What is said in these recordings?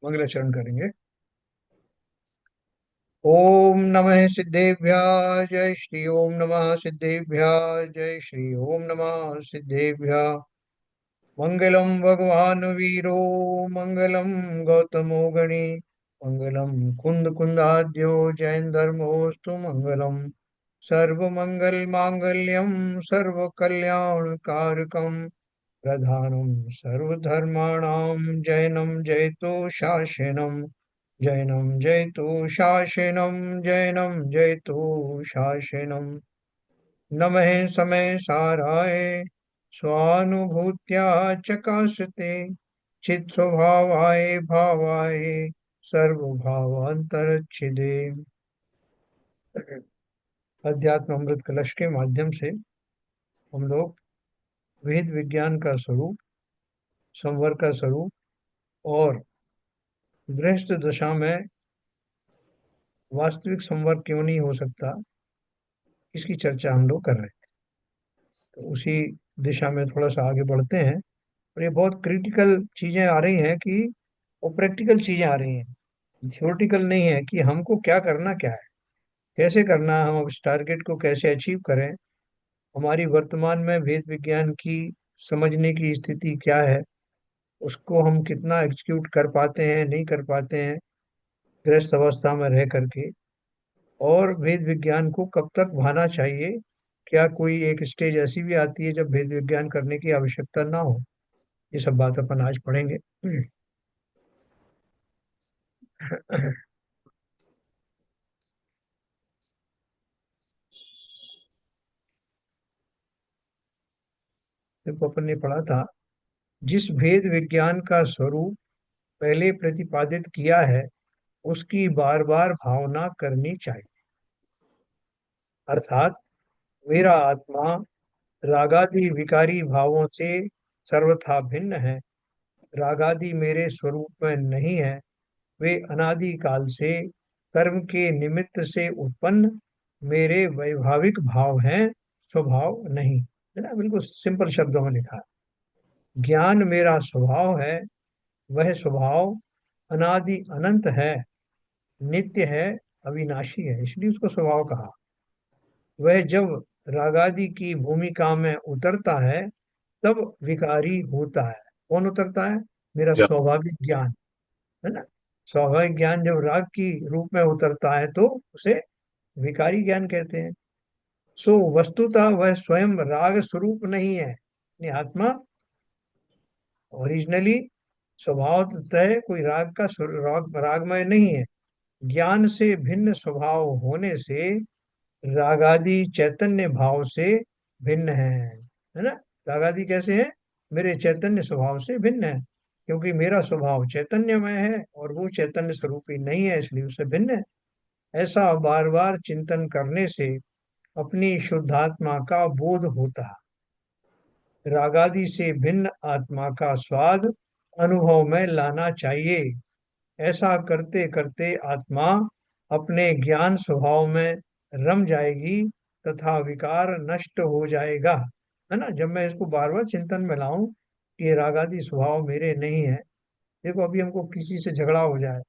मंगलाचरण करेंगे। ओम नमः सिद्धेभ्यः जय श्री ओम नमः सिद्धेभ्यः जय श्री ओम नमः सिद्धेभ्यः। मंगलम भगवान वीरो मंगलम गौतमो गणी मंगलम कुंद कुंदाद्यो जैन धर्मोस्तु मंगलम। सर्वमंगल मांगल्यम सर्व कल्याण कारकम प्रधानम सर्वधर्माणां जैनम जयतु शासनम। जैनम जयतु शासनम जैनम जयतु शासनम। नमः समय साराय स्वानुभूत्या चकाशते चित् स्वभावाय भावाय सर्वभावांतरच्छिदे। अध्यात्म अमृत कलश के माध्यम से हम लोग वेद विज्ञान का स्वरूप, संवर का स्वरूप और गृहस्थ दशा में वास्तविक संवर क्यों नहीं हो सकता, इसकी चर्चा हम लोग कर रहे हैं। तो उसी दिशा में थोड़ा सा आगे बढ़ते हैं। और ये बहुत क्रिटिकल चीजें आ रही हैं कि वो प्रैक्टिकल चीजें आ रही हैं, थियोरटिकल नहीं है कि हमको क्या करना क्या है, कैसे करना है, हम उस टारगेट को कैसे अचीव करें। हमारी वर्तमान में वेद विज्ञान की समझने की स्थिति क्या है, उसको हम कितना एग्जीक्यूट कर पाते हैं नहीं कर पाते हैं गृहस्थ अवस्था में रह करके, और वेद विज्ञान को कब तक भाना चाहिए। क्या कोई एक स्टेज ऐसी भी आती है जब वेद विज्ञान करने की आवश्यकता ना हो। ये सब बात अपन आज पढ़ेंगे। देखो, अपन ने पढ़ा था जिस भेद विज्ञान का स्वरूप पहले प्रतिपादित किया है उसकी बार बार भावना करनी चाहिए। अर्थात मेरा आत्मा रागादि विकारी भावों से सर्वथा भिन्न है। रागादि मेरे स्वरूप में नहीं है। वे अनादि काल से कर्म के निमित्त से उत्पन्न मेरे वैभाविक भाव हैं, स्वभाव नहीं। है ना, बिल्कुल सिंपल शब्दों में लिखा है। ज्ञान मेरा स्वभाव है। वह स्वभाव अनादि अनंत है, नित्य है, अविनाशी है, इसलिए उसको स्वभाव कहा। वह जब रागादि की भूमिका में उतरता है तब विकारी होता है। कौन उतरता है? मेरा या स्वाभाविक ज्ञान। है ना, स्वाभाविक ज्ञान जब राग की रूप में उतरता है तो उसे विकारी ज्ञान कहते हैं। सो वस्तुतः वह स्वयं राग स्वरूप नहीं है, यानी आत्मा ओरिजिनली स्वभाव तय कोई राग का रागमय नहीं है। ज्ञान से भिन्न स्वभाव होने से रागादि चैतन्य भाव से भिन्न है ना। रागादि कैसे है? मेरे चैतन्य स्वभाव से भिन्न है, क्योंकि मेरा स्वभाव चैतन्यमय है और वो चैतन्य स्वरूपी नहीं है, इसलिए उससे भिन्न है। ऐसा बार बार चिंतन करने से अपनी शुद्धात्मा का बोध होता है। रागादि से भिन्न आत्मा का स्वाद अनुभव में लाना चाहिए। ऐसा करते करते आत्मा अपने ज्ञान स्वभाव में रम जाएगी तथा विकार नष्ट हो जाएगा। है ना, जब मैं इसको बार बार चिंतन में लाऊं कि ये रागादि स्वभाव मेरे नहीं है। देखो, अभी हमको किसी से झगड़ा हो जाए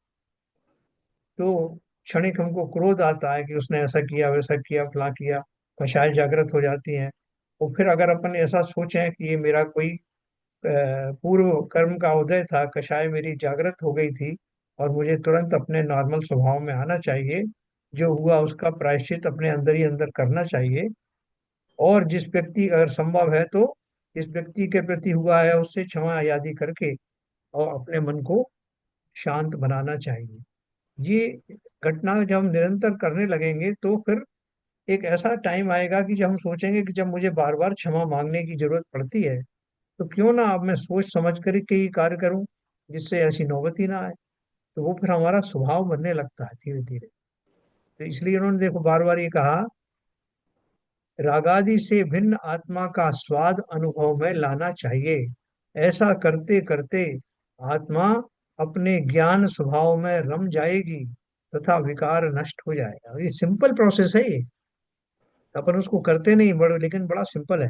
तो क्षणिक हमको क्रोध आता है कि उसने ऐसा किया वैसा किया फला किया, कषाय जागृत हो जाती हैं। और फिर अगर अपन ऐसा सोचें कि ये मेरा कोई पूर्व कर्म का उदय था, कषाय मेरी जागृत हो गई थी और मुझे तुरंत अपने नॉर्मल स्वभाव में आना चाहिए, जो हुआ उसका प्रायश्चित अपने अंदर ही अंदर करना चाहिए। और जिस व्यक्ति, अगर संभव है तो जिस व्यक्ति के प्रति हुआ है उससे क्षमा आदि करके और अपने मन को शांत बनाना चाहिए। ये घटना जब हम निरंतर करने लगेंगे तो फिर एक ऐसा टाइम आएगा कि जब हम सोचेंगे कि जब मुझे बार बार क्षमा मांगने की जरूरत पड़ती है तो क्यों ना अब मैं सोच समझ कर के ही कार्य करूं, जिससे ऐसी नौबत ही ना आए। तो वो फिर हमारा स्वभाव बनने लगता है धीरे धीरे। तो इसलिए उन्होंने देखो बार बार ये कहा, रागादि से भिन्न आत्मा का स्वाद अनुभव में लाना चाहिए। ऐसा करते करते आत्मा अपने ज्ञान स्वभाव में रम जाएगी तथा विकार नष्ट हो जाएगा। ये सिंपल प्रोसेस है ये, अपन उसको करते नहीं बड़े, लेकिन बड़ा सिंपल है।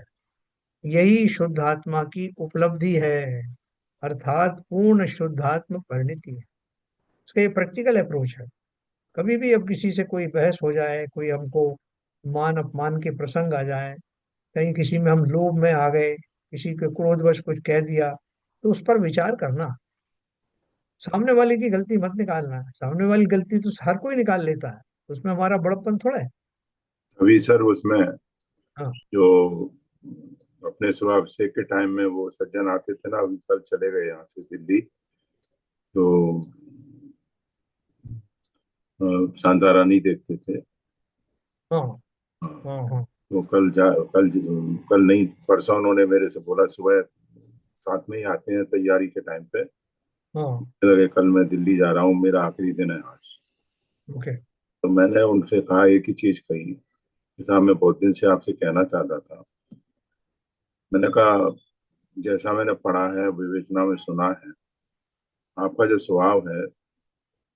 यही शुद्ध आत्मा की उपलब्धि है, अर्थात पूर्ण शुद्धात्म परिणति है। इसका प्रैक्टिकल अप्रोच है। कभी भी अब किसी से कोई बहस हो जाए, कोई हमको मान अपमान के प्रसंग आ जाए, कहीं किसी में हम लोभ में आ गए, किसी के क्रोधवश कुछ कह दिया, तो उस पर विचार करना। सामने वाले की गलती मत निकालना है, सामने वाली गलती तो हर कोई निकाल लेता है, उसमें हमारा बड़प्पन थोड़ा है। अभी सर उसमें हाँ। जो अपने स्वाभिषेक के टाइम में वो सज्जन आते थे ना, अभी कल चले गए यहाँ से दिल्ली, तो शांता रानी देखते थे। हाँ। हाँ, हाँ। हाँ। तो कल नहीं, परसों उन्होंने मेरे से बोला, सुबह साथ में ही आते हैं तैयारी के टाइम पे, हाँ। लगे कल मैं दिल्ली जा रहा हूँ, मेरा आखिरी दिन है आज। ओके। तो मैंने उनसे कहा, एक ही चीज कही कि साहब मैं बहुत दिन से आपसे कहना चाहता था। मैंने कहा, जैसा मैंने पढ़ा है, विवेचना में सुना है, आपका जो स्वभाव है,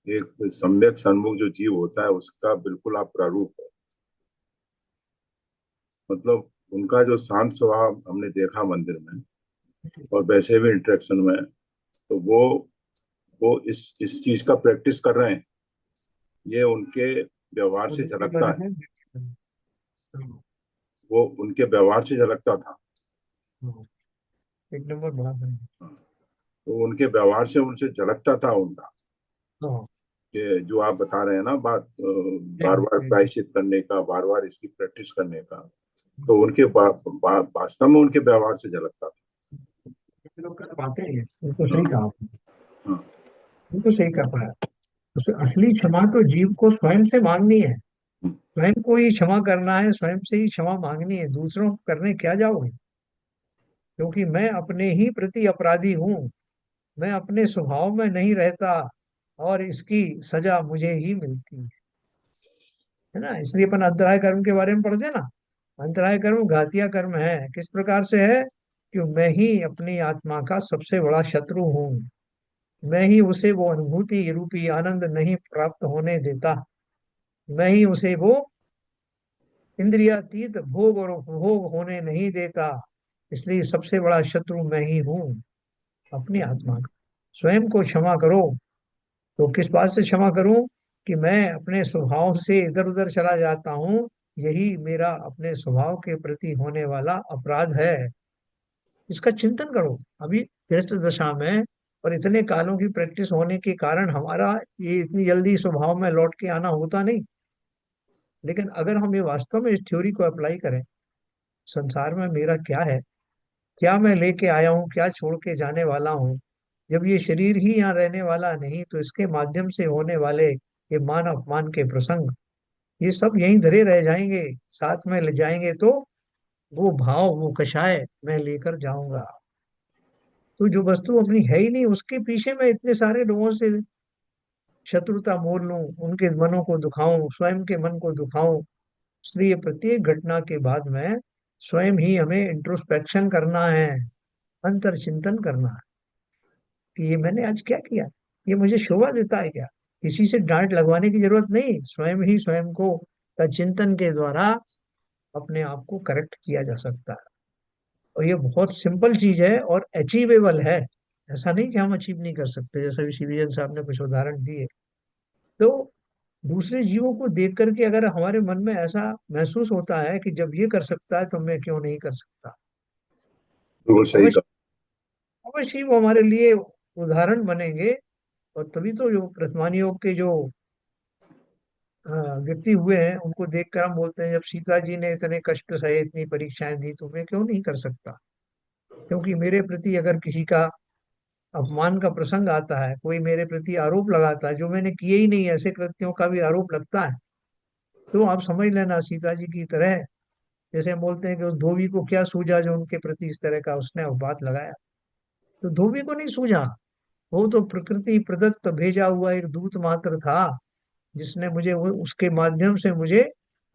एक सम्यक सन्मुख जो जीव होता है उसका बिल्कुल आप प्रारूप है। मतलब उनका जो शांत स्वभाव हमने देखा मंदिर में, और वैसे भी इंटरेक्शन में, तो वो इस चीज का प्रैक्टिस कर रहे हैं, ये उनके व्यवहार और से दूसरी बात झलकता है। है। हाँ। वो उनके व्यवहार से झलकता था। हाँ, एक नंबर बड़ा है। तो उनके व्यवहार से उनसे झलकता था उनका, हाँ। कि जो आप बता रहे हैं ना बात, बार ठीक बार ठीक। प्रायश्चित करने का, बार बार इसकी प्रैक्टिस करने का, तो उनके वास्तव में उनके व्यवहार से झलकता था। लोग कर पाते हैं, बिल्कुल हाँ। सही कहा आपने। हाँ। बिल्कुल सही कहा पाया। उसे असली क्षमा तो जीव को स्वयं से मांगनी है। स्वयं को ही क्षमा करना है, स्वयं से ही क्षमा मांगनी है, दूसरों को करने क्या जाओगे। क्योंकि मैं अपने ही प्रति अपराधी हूँ, मैं अपने स्वभाव में नहीं रहता, और इसकी सजा मुझे ही मिलती है ना। इसलिए अपन अंतराय कर्म के बारे में पढ़ते हैं ना। अंतराय कर्म घातिया कर्म है, किस प्रकार से है कि मैं ही अपनी आत्मा का सबसे बड़ा शत्रु हूँ। मैं ही उसे वो अनुभूति रूपी आनंद नहीं प्राप्त होने देता। मैं ही उसे वो इंद्रियातीत भोग और उपभोग होने नहीं देता। इसलिए सबसे बड़ा शत्रु मैं ही हूँ, अपनी आत्मा का। स्वयं को क्षमा करो। तो किस बात से क्षमा करूं? कि मैं अपने स्वभाव से इधर उधर चला जाता हूँ, यही मेरा अपने स्वभाव के प्रति होने वाला अपराध है। इसका चिंतन करो। अभी गृहस्थ दशा में और इतने कालों की प्रैक्टिस होने के कारण हमारा ये इतनी जल्दी स्वभाव में लौट के आना होता नहीं। लेकिन अगर हम ये वास्तव में इस थ्योरी को अप्लाई करें, संसार में मेरा क्या है, क्या मैं लेके आया हूँ, क्या छोड़ के जाने वाला हूँ, जब ये शरीर ही यहाँ रहने वाला नहीं, तो इसके माध्यम से होने वाले ये मान अपमान के प्रसंग, ये सब यहीं धरे रह जाएंगे, साथ में ले जाएंगे तो वो भाव, वो कषाय मैं लेकर जाऊंगा। तो जो वस्तु अपनी है ही नहीं, उसके पीछे मैं इतने सारे लोगों से शत्रुता मोल लूं, उनके मनों को दुखाऊं, स्वयं के मन को दुखाऊं। इसलिए प्रत्येक घटना के बाद में स्वयं ही हमें इंट्रोस्पेक्शन करना है, अंतर चिंतन करना है कि ये मैंने आज क्या किया, ये मुझे शोभा देता है क्या। किसी से डांट लगवाने की जरूरत नहीं, स्वयं ही स्वयं को का चिंतन के द्वारा अपने आप को करेक्ट किया जा सकता है। और ये बहुत सिंपल चीज है और अचीवेबल है। ऐसा नहीं कि हम अचीव नहीं कर सकते, जैसा भी शिवजन साहब ने कुछ उदाहरण दिए। तो दूसरे जीवों को देख करके अगर हमारे मन में ऐसा महसूस होता है कि जब ये कर सकता है तो मैं क्यों नहीं कर सकता, बिल्कुल तो सही अवश्य, कहा। अवश्य ही वो हमारे लिए उदाहरण बनेंगे। और तभी तो जो वर्तमान योग के जो अ, व्यक्ति हुए हैं, उनको देखकर हम बोलते हैं, जब सीता जी ने इतने कष्ट सहे, इतनी परीक्षाएं दी, तो मैं क्यों नहीं कर सकता। क्योंकि मेरे प्रति अगर किसी का अपमान का प्रसंग आता है, कोई मेरे प्रति आरोप लगाता है जो मैंने किए ही नहीं, ऐसे कृत्यों का भी आरोप लगता है, तो आप समझ लेना सीता जी की तरह, जैसे हम बोलते हैं कि उस धोबी को क्या सूझा जो उनके प्रति इस तरह का उसने बात लगाया। तो धोबी को नहीं सूझा, वो तो प्रकृति प्रदत्त भेजा हुआ एक दूत मात्र था, जिसने मुझे उसके माध्यम से मुझे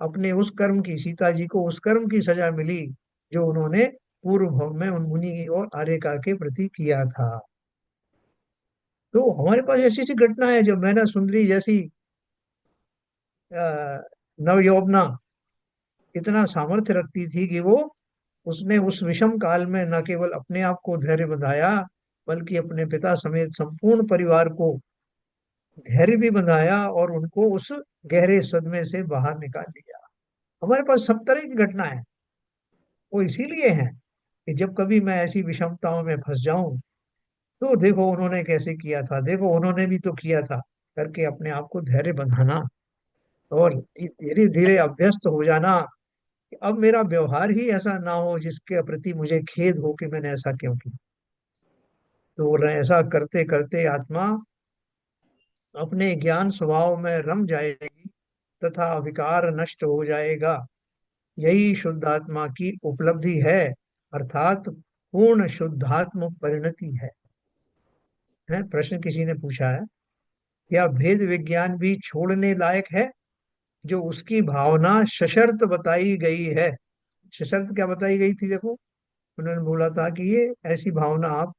अपने उस कर्म की, सीता जी को उस कर्म की सजा मिली जो उन्होंने पूर्व भव में उन मुनि और आर्यका के प्रति किया था। तो हमारे पास ऐसी सी घटना है, जब मैना सुंदरी जैसी नवयौवना इतना सामर्थ्य रखती थी कि वो, उसने उस विषम काल में न केवल अपने आप को धैर्य बंधाया, बल्कि अपने पिता समेत संपूर्ण परिवार को धैर्य भी बंधाया और उनको उस गहरे सदमे से बाहर निकाल लिया। हमारे पास सब तरह की घटना है, वो इसीलिए है कि जब कभी मैं ऐसी विषमताओं में फंस जाऊं, तो देखो उन्होंने कैसे किया था, देखो उन्होंने भी तो किया था, करके अपने आप को धैर्य बंधाना और धीरे धीरे अभ्यस्त हो जाना कि अब मेरा व्यवहार ही ऐसा ना हो जिसके प्रति मुझे खेद हो कि मैंने ऐसा क्यों किया। तो बोल रहे हैं ऐसा करते करते आत्मा अपने ज्ञान स्वभाव में रम जाएगी तथा विकार नष्ट हो जाएगा। यही शुद्धात्मा की उपलब्धि है, अर्थात पूर्ण शुद्धात्म परिणति है। प्रश्न किसी ने पूछा है, क्या भेद विज्ञान भी छोड़ने लायक है जो उसकी भावना सशर्त बताई गई है? सशर्त क्या बताई गई थी देखो, उन्होंने बोला था कि ये ऐसी भावना आप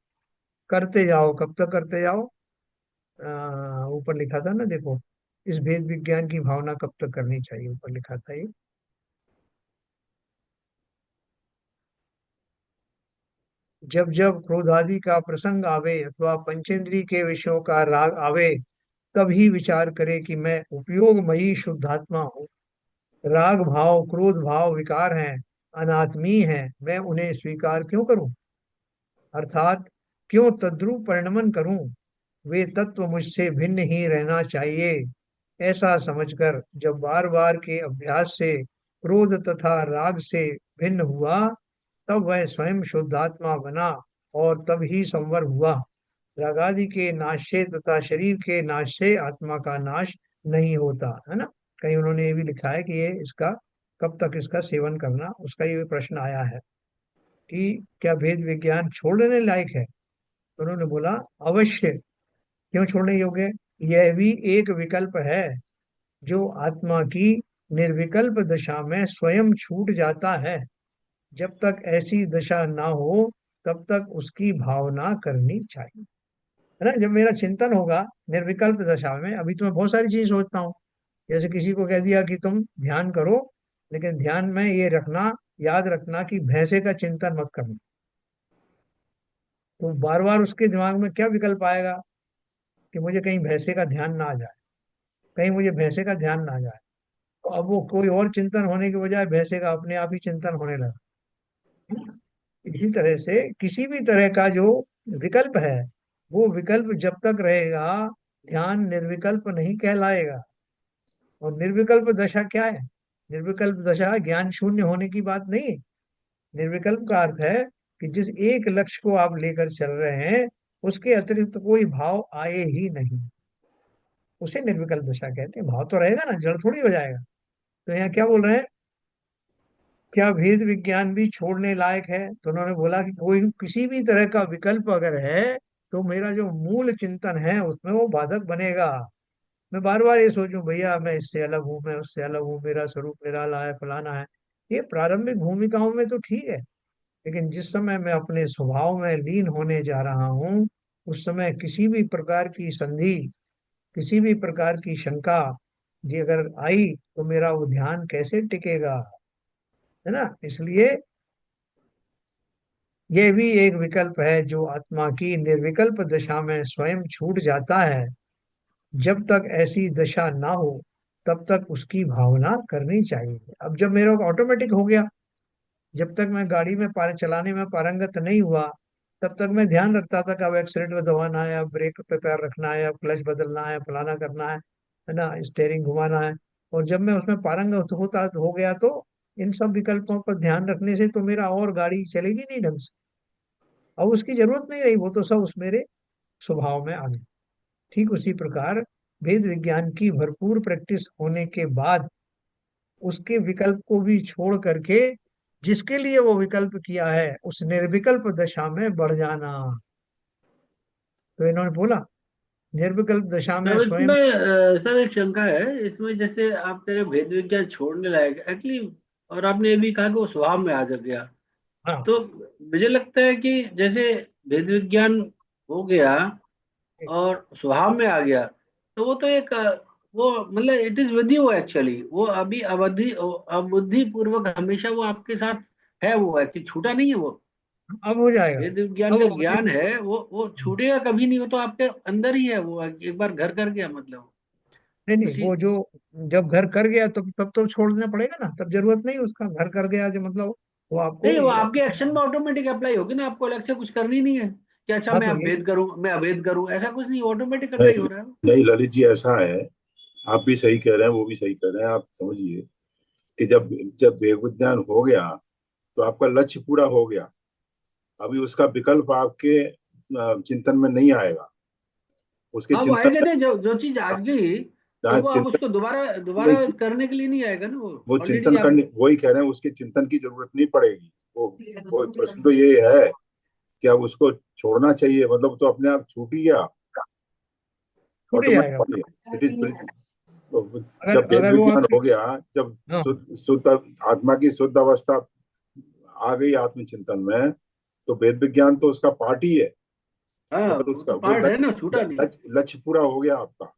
करते जाओ, कब तक करते जाओ, ऊपर लिखा था ना देखो, इस भेद विज्ञान की भावना कब तक करनी चाहिए, ऊपर लिखा था ये। जब जब क्रोध आदि का प्रसंग आवे अथवा पंचेंद्रिय के विषयों का राग आवे, तभी विचार करे कि मैं उपयोगमयी शुद्धात्मा हूँ। राग भाव क्रोध भाव विकार हैं, अनात्मीय हैं, मैं उन्हें स्वीकार क्यों करूं, अर्थात क्यों तद्रुप परिणमन करूं। वे तत्व मुझसे भिन्न ही रहना चाहिए। ऐसा समझकर जब बार बार के अभ्यास से क्रोध तथा राग से भिन्न हुआ, तब वह स्वयं शुद्धात्मा बना और तब ही संवर हुआ। रागादि के नाश से तथा शरीर के नाश से आत्मा का नाश नहीं होता है ना। कहीं उन्होंने ये भी लिखा है कि ये इसका कब तक इसका सेवन करना, उसका ये प्रश्न आया है कि क्या भेद विज्ञान छोड़ने लायक है, तो उन्होंने बोला अवश्य, क्यों छोड़ने योग्य है? यह भी एक विकल्प है जो आत्मा की निर्विकल्प दशा में स्वयं छूट जाता है। जब तक ऐसी दशा ना हो तब तक उसकी भावना करनी चाहिए, है ना। जब मेरा चिंतन होगा निर्विकल्प दशा में, अभी तो मैं बहुत सारी चीज सोचता हूँ, जैसे किसी को कह दिया कि तुम ध्यान करो, लेकिन ध्यान में ये रखना, याद रखना कि भैंसे का चिंतन मत करना। तो बार बार उसके दिमाग में क्या विकल्प आएगा कि मुझे कहीं भैंसे का ध्यान ना आ जाए, कहीं मुझे भैंसे का ध्यान ना आ जाए। तो अब वो कोई और चिंतन होने के बजाय भैंसे का अपने आप ही चिंतन होने लगा। इसी तरह से किसी भी तरह का जो विकल्प है, वो विकल्प जब तक रहेगा, ध्यान निर्विकल्प नहीं कहलाएगा। और निर्विकल्प दशा क्या है? निर्विकल्प दशा ज्ञान शून्य होने की बात नहीं। निर्विकल्प का अर्थ है कि जिस एक लक्ष्य को आप लेकर चल रहे हैं, उसके अतिरिक्त कोई भाव आए ही नहीं, उसे निर्विकल्प दशा कहते हैं। भाव तो रहेगा ना, जड़ थोड़ी हो जाएगा। तो यहाँ क्या बोल रहे हैं, क्या भेद विज्ञान भी छोड़ने लायक है? तो उन्होंने बोला कि कोई किसी भी तरह का विकल्प अगर है, तो मेरा जो मूल चिंतन है उसमें वो बाधक बनेगा। मैं बार बार ये सोचूं भैया मैं इससे अलग हूँ, मैं उससे अलग हूँ, मेरा स्वरूप निराला है, फलाना है, ये प्रारंभिक भूमिकाओं में तो ठीक है, लेकिन जिस समय मैं अपने स्वभाव में लीन होने जा रहा हूँ, उस समय किसी भी प्रकार की संधि, किसी भी प्रकार की शंका जी अगर आई, तो मेरा वो ध्यान कैसे टिकेगा, है ना। इसलिए यह भी एक विकल्प है जो आत्मा की निर्विकल्प दशा में स्वयं छूट जाता है। जब तक ऐसी दशा ना हो तब तक उसकी भावना करनी चाहिए। अब जब मेरा ऑटोमेटिक हो गया, जब तक मैं गाड़ी में चलाने में पारंगत नहीं हुआ, तब तक मैं ध्यान रखता था कि अब एक्सीलेटर दबाना है, अब ब्रेक पे पैर रखना है, अब क्लच बदलना है, फलाना करना है ना, स्टेयरिंग घुमाना है। और जब मैं उसमें पारंगत होता हो गया, तो इन सब विकल्पों पर ध्यान रखने से तो मेरा और गाड़ी चलेगी नहीं ढंग से। अब उसकी जरूरत नहीं रही, वो तो सब उस मेरे स्वभाव में आ गया। ठीक उसी प्रकार वेद विज्ञान की भरपूर प्रैक्टिस होने के बाद उसके विकल्प को भी छोड़ करके जिसके लिए वो विकल्प किया है उस निर्विकल्प दशा में बढ़ जाना। तो इन्होंने बोला निर्विकल्प दशा में तो स्वयं। इसमें सर एक शंका है इसमें, जैसे आप कह रहे हो भेद विज्ञान छोड़ने लायक एक्चुअली, और आपने ये भी कहा कि वो स्वभाव में आ जा गया। हाँ, तो मुझे लगता है कि जैसे भेद विज्ञान हो गया और स्वभाव में आ गया, तो वो तो एक वो मतलब it is with you actually, वो अभी अवधि अबुद्धि पूर्वक हमेशा वो आपके साथ है, वो एक्चुअली छूटा नहीं है वो। अब हो जाएगा। वेद विज्ञान अब का अब ज्ञान है वो छूटेगा कभी नहीं, वो तो आपके अंदर ही है, वो एक बार घर कर गया मतलब नहीं नहीं, उसी। वो जो जब घर कर गया तो तब तो छोड़ना पड़ेगा ना, तब जरूरत नहीं उसका, घर कर गया जो मतलब वो आपको नहीं, वो आपके एक्शन में ऑटोमेटिक अप्लाई होगी ना, आपको अलग से कुछ करनी नहीं है कि अच्छा हाँ मैं तो ये अभेद करूं, मैं अभेद करूं, ऐसा कुछ नहीं, ऑटोमेटिक अप्लाई नहीं हो रहा है। नहीं ललित जी, ऐसा है, आप भी सही कह रहे हैं, वो भी सही कह रहे हैं। आप समझिए कि जब जब वेग विज्ञान हो गया तो आपका लक्ष्य पूरा हो गया। अभी उसका विकल्प आपके चिंतन में नहीं आएगा। उसके हाँ वो चिंतन आएगा में, नहीं, जो चीज आ गई तो जहाँ वो आप चिंतन उसको दोबारा दोबारा नहीं, करने के लिए नहीं आएगा ना, वो वो ऑलरेडी चिंतन आप। करने, वही कह रहे हैं, उसके चिंतन की जरूरत नहीं पड़ेगी। वो प्रश्न तो ये है कि अब उसको छोड़ना चाहिए, मतलब तो अपने आप छूट ही गया छूट ही जाएगा। ऑटोमेटिकली। इट इज, अगर जब वेद अगर वो विज्ञान आपके हो गया, जब हाँ शुद्ध शुद्ध आत्मा की शुद्ध अवस्था आ गई आत्मचिंतन में, तो वेद विज्ञान तो उसका पार्ट ही है। हाँ मगर वो उसका तो वो पार्ट है ना, छूटा नहीं। लक्ष्य पूरा हो गया आपका,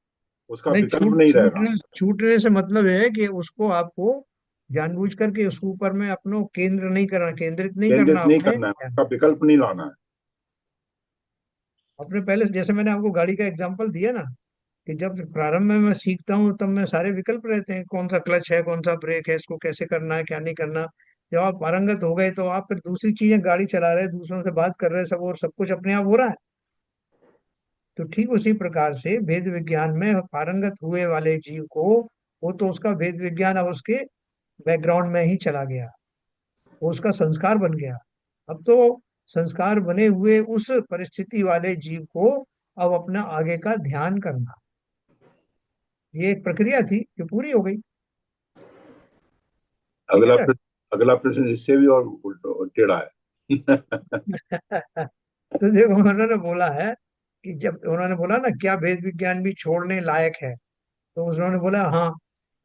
उसका नहीं, विकल्प नहीं रहेगा। छूटने से मतलब है कि उसको आपको जानबूझ करके उसके ऊपर में अपनो केंद्र नहीं करना, केंद्रित नहीं करना केंद्रित नहीं अपने करना है, उसका विकल्प नहीं लाना है। अपने पहले से, जैसे मैंने आपको गाड़ी का एग्जांपल दिया ना, कि जब प्रारंभ में मैं सीखता हूँ तब मैं सारे विकल्प रहते हैं, कौन सा क्लच है, कौन सा ब्रेक है, इसको कैसे करना है, क्या नहीं करना। जब आप पारंगत हो गए तो आप फिर दूसरी चीजें, गाड़ी चला रहे हैं, दूसरों से बात कर रहे हैं, सब और सब कुछ अपने आप हो रहा है। तो ठीक उसी प्रकार से वेद विज्ञान में पारंगत हुए वाले जीव को, वो तो उसका वेद विज्ञान अब उसके बैकग्राउंड में ही चला गया, वो उसका संस्कार बन गया। अब तो संस्कार बने हुए उस परिस्थिति वाले जीव को अब अपना आगे का ध्यान करना, ये एक प्रक्रिया थी जो पूरी हो गई। ठीक है अगला सर। प्रश्न, अगला प्रश्न इससे भी और टेढ़ा है। तो देखो उन्होंने बोला है कि जब उन्होंने बोला ना क्या वेद विज्ञान भी छोड़ने लायक है, तो उन्होंने बोला हाँ,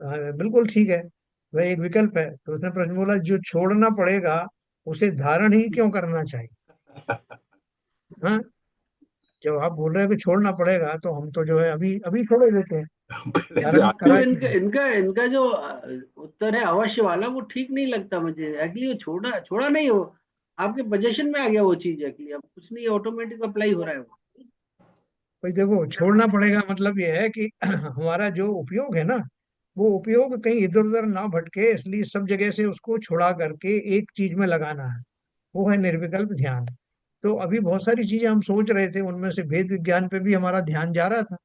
बिल्कुल ठीक है, वह एक विकल्प है। तो उसने प्रश्न बोला जो छोड़ना पड़ेगा उसे धारण ही क्यों करना चाहिए। हाँ, जब आप बोल रहे हो कि छोड़ना पड़ेगा तो हम तो जो है अभी अभी छोड़ ही देते हैं, पहले से धारण तो करा आगे। इनका क्यों। इनका इनका जो उत्तर है अवश्य वाला, वो ठीक नहीं लगता मुझे एक्चुअली। वो छोड़ा छोड़ा नहीं, वो आपके पोजीशन में आ गया वो चीज, एक्चुअली अब कुछ नहीं, ऑटोमेटिक अप्लाई हो रहा है वो। भाई देखो, छोड़ना पड़ेगा मतलब ये है कि हमारा जो उपयोग है ना, वो उपयोग कहीं इधर उधर ना भटके, इसलिए सब जगह से उसको छुड़ा करके एक चीज में लगाना है, वो है निर्विकल्प ध्यान। तो अभी बहुत सारी चीजें हम सोच रहे थे, उनमें से भेद विज्ञान पे भी हमारा ध्यान जा रहा था।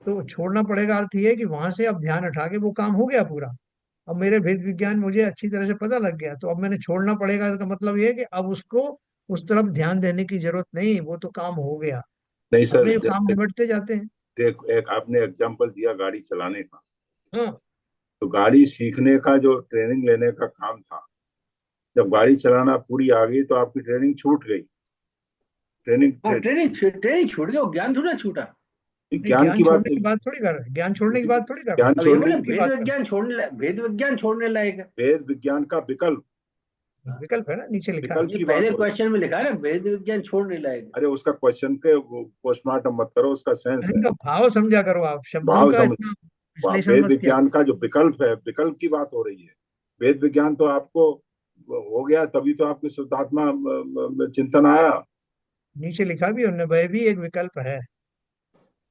तो छोड़ना पड़ेगा अर्थ ये है कि वहां से अब ध्यान हटा के वो काम हो गया पूरा। अब मेरे भेद विज्ञान मुझे अच्छी तरह से पता लग गया, तो अब मैंने छोड़ना पड़ेगा का मतलब ये है कि अब उसको उस तरफ ध्यान देने की जरूरत नहीं, वो तो काम हो गया। नहीं सर, अपने काम निबटते जाते हैं। देख, एक आपने एग्जाम्पल दिया गाड़ी चलाने का, हाँ तो गाड़ी सीखने का जो ट्रेनिंग लेने का काम था, जब गाड़ी चलाना पूरी आ गई तो आपकी ट्रेनिंग छूट गई। हाँ, ट्रेनिंग, ट्रेनिंग छूट गया, वो ज्ञान थोड़ा छूटा। नहीं, ज्ञान ज्ञान की बात छोड़ने की नहीं, बात थोड़ी कर रहे हैं, ज्ञान छोड़ने की इसी बात थोड़ी कर रहे हैं, ज्ञान अब ये छोड़ने, बोले विकल्प की बात कर रहे भेद विज्ञान छोड़ने लायक है। वेद विज्ञान का विकल्प, हैं। विकल्प है ना, नीचे लिखा है। विकल्प ये की बात पहले हो रही है। क्वेश्चन में लिखा है ना, भेद विज्ञान छोड़ने लायक है। अरे उसका क्वेश्चन के पोस्टमार्टम मत करो, उसका सेंस है, इनका भाव समझा करो, आप शब्दों भाव का समझ। इतना विश्लेषण वेद मत किया विज्ञान का जो विकल्प है, विकल्प की बात हो रही है। वेद विज्ञान तो आपको हो गया, तभी तो आपकी शुद्धात्मा चिंतन आया। करो। नीचे लिखा भी है उन्होंने, वह भी एक विकल्प है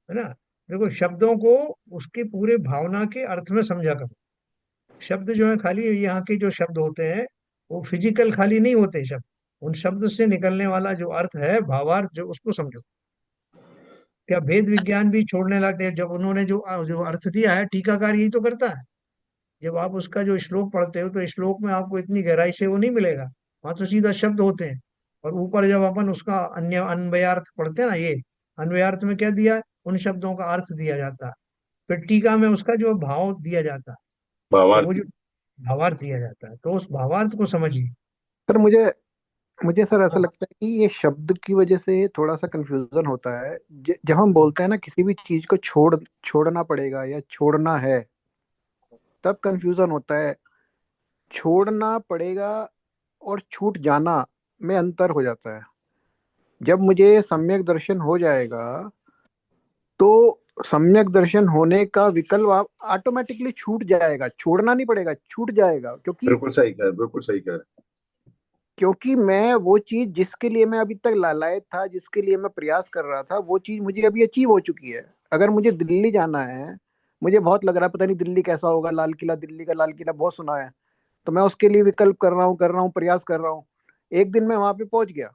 ना। देखो शब्दों को उसके पूरे भावना के अर्थ में समझा करो। शब्द जो है खाली यहाँ के जो शब्द होते हैं, वो फिजिकल खाली नहीं होते शब्द, उन शब्द से निकलने वाला जो अर्थ है, भावार्थ, जो उसको समझो। क्या भेद विज्ञान भी छोड़ने लगते हैं, जब उन्होंने जो जो अर्थ दिया है, टीकाकार यही तो करता है। जब आप उसका जो श्लोक पढ़ते हो तो श्लोक में आपको इतनी गहराई से वो नहीं मिलेगा, वहां तो सीधा शब्द होते हैं। और ऊपर जब अपन उसका अन्य अन्वयार्थ पढ़ते हैं ना, ये अन्वयार्थ में क्या दिया है, उन शब्दों का अर्थ दिया जाता है। फिर टीका में उसका जो भाव दिया जाता है, तो वो भावार्थी। जो भावार्थ दिया जाता है, तो उस भावार्थ को समझिए। सर मुझे मुझे सर ऐसा हाँ लगता है कि ये शब्द की वजह से थोड़ा सा कंफ्यूजन होता है। जब हम बोलते हैं ना किसी भी चीज को छोड़ना पड़ेगा या छोड़ना है, तब कंफ्यूजन होता है। छोड़ना पड़ेगा और छूट जाना में अंतर हो जाता है। जब मुझे सम्यक दर्शन हो जाएगा, तो सम्यक दर्शन होने का विकल्प आप ऑटोमेटिकली छूट जाएगा, छोड़ना नहीं पड़ेगा, छूट जाएगा, क्योंकि बिल्कुल सही कह रहे, बिल्कुल सही कह रहे क्योंकि मैं वो चीज जिसके लिए मैं अभी तक लालायत था, जिसके लिए मैं प्रयास कर रहा था, वो चीज मुझे अभी अचीव हो चुकी है। अगर मुझे दिल्ली जाना है, मुझे बहुत लग रहा है पता नहीं दिल्ली कैसा होगा, लाल किला, दिल्ली का लाल किला बहुत सुना है, तो मैं उसके लिए विकल्प कर रहा हूँ, प्रयास कर रहा हूँ। एक दिन मैं वहां पे पहुंच गया,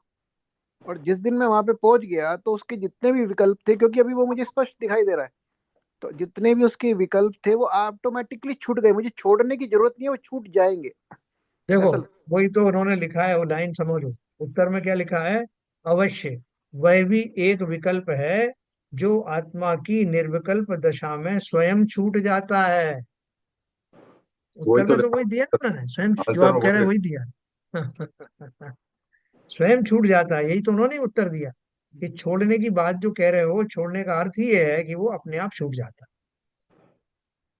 और जिस दिन मैं वहां पे पहुंच गया तो उसके जितने भी विकल्प थे, क्योंकि अभी वो मुझे स्पष्ट दिखाई दे रहा है, तो जितने भी उसके विकल्प थे वो ऑटोमेटिकली छूट गए, मुझे छोड़ने की जरूरत नहीं है, वो छूट जाएंगे। देखो, ऐसा वही तो उन्होंने लिखा है, वो लाइन समझो। उत्तर में क्या लिखा है? अवश्य वह भी एक विकल्प है जो आत्मा की निर्विकल्प दशा में स्वयं छूट जाता है। वही उत्तर तो में तो लिखा। वही दिया ना उन्होंने, स्वयं जो आंसर में आप कह वही रहे हैं लिखा। वही दिया। स्वयं छूट जाता है, यही तो उन्होंने उत्तर दिया कि छोड़ने की बात जो कह रहे हो, छोड़ने का अर्थ ये है कि वो अपने आप छूट जाता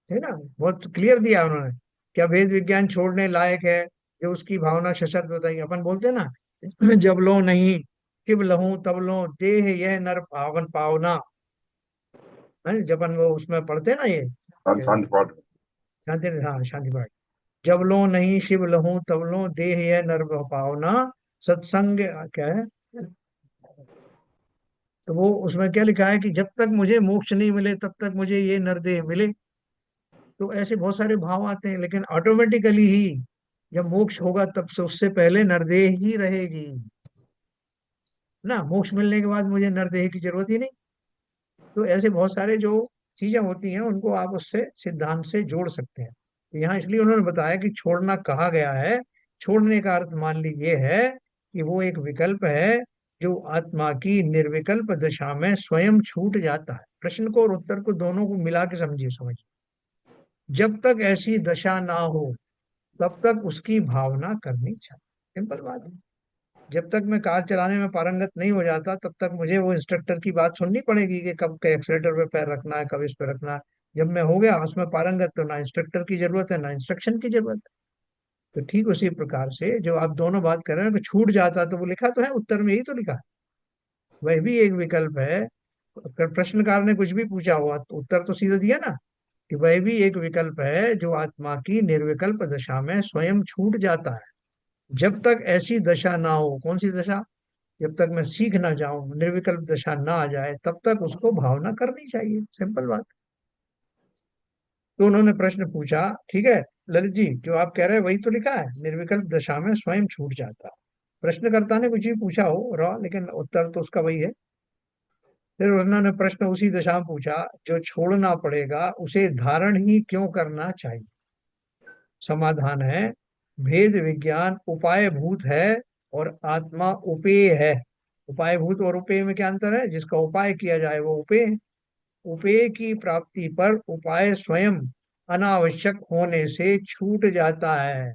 है ना। बहुत क्लियर दिया उन्होंने। क्या भेद विज्ञान छोड़ने लायक है? जो उसकी भावना सशर्त बताई, अपन बोलते हैं ना, जब लो नहीं शिव लहूं तब लो देह यह नर पावन पावना, है जब अपन वो उसमें पढ़ते हैं ना ये शांति पाठ। शांति, हाँ शांति पाठ। जब लो नहीं शिव लहूं तब लो देह यह नर पावना, सत्संग क्या है, तो वो उसमें क्या लिखा है कि जब तक मुझे मोक्ष नहीं मिले तब तक मुझे ये नरदेह मिले। तो ऐसे बहुत सारे भाव आते हैं, लेकिन ऑटोमेटिकली ही जब मोक्ष होगा तब से उससे पहले नरदेह ही रहेगी ना। मोक्ष मिलने के बाद मुझे नरदेह की जरूरत ही नहीं। तो ऐसे बहुत सारे जो चीजें होती हैं उनको आप उससे सिद्धांत से जोड़ सकते हैं। तो यहाँ इसलिए उन्होंने बताया कि छोड़ना कहा गया है। छोड़ने का अर्थ मान लीजिए है कि वो एक विकल्प है जो आत्मा की निर्विकल्प दशा में स्वयं छूट जाता है। प्रश्न को और उत्तर को दोनों को मिला के समझिए, समझिए। जब तक ऐसी दशा ना हो तब तक उसकी भावना करनी चाहिए, सिंपल बात है। जब तक मैं कार चलाने में पारंगत नहीं हो जाता तब तक मुझे वो इंस्ट्रक्टर की बात सुननी पड़ेगी कि कब के एक्सीलेटर पे पैर रखना है, कब इस पे रखना है। जब मैं हो गया उसमें पारंगत तो ना इंस्ट्रक्टर की जरूरत है ना इंस्ट्रक्शन की जरूरत है। तो ठीक उसी प्रकार से जो आप दोनों बात कर रहे हैं कि छूट जाता, तो वो लिखा तो है उत्तर में, यही तो लिखा है। वह भी एक विकल्प है। अगर प्रश्नकार ने कुछ भी पूछा हुआ तो उत्तर तो सीधा दिया ना, कि वह भी एक विकल्प है जो आत्मा की निर्विकल्प दशा में स्वयं छूट जाता है। जब तक ऐसी दशा ना हो, कौन सी दशा? जब तक मैं सीख ना जाऊं, निर्विकल्प दशा ना आ जाए, तब तक उसको भावना करनी चाहिए, सिंपल बात। तो उन्होंने प्रश्न पूछा, ठीक है ललित जी, जो आप कह रहे हैं वही तो लिखा है, निर्विकल्प दशा में स्वयं छूट जाता। प्रश्नकर्ता ने कुछ भी पूछा हो रहा, लेकिन उत्तर तो उसका वही है। फिर उन्होंने प्रश्न उसी दशा में पूछा, जो छोड़ना पड़ेगा उसे धारण ही क्यों करना चाहिए? समाधान है, भेद विज्ञान उपाय भूत है और आत्मा उपेय है। उपाय भूत और उपेय में क्या अंतर है? जिसका उपाय किया जाए वो उपेय है। उपेय की प्राप्ति पर उपाय स्वयं अनावश्यक होने से छूट जाता है।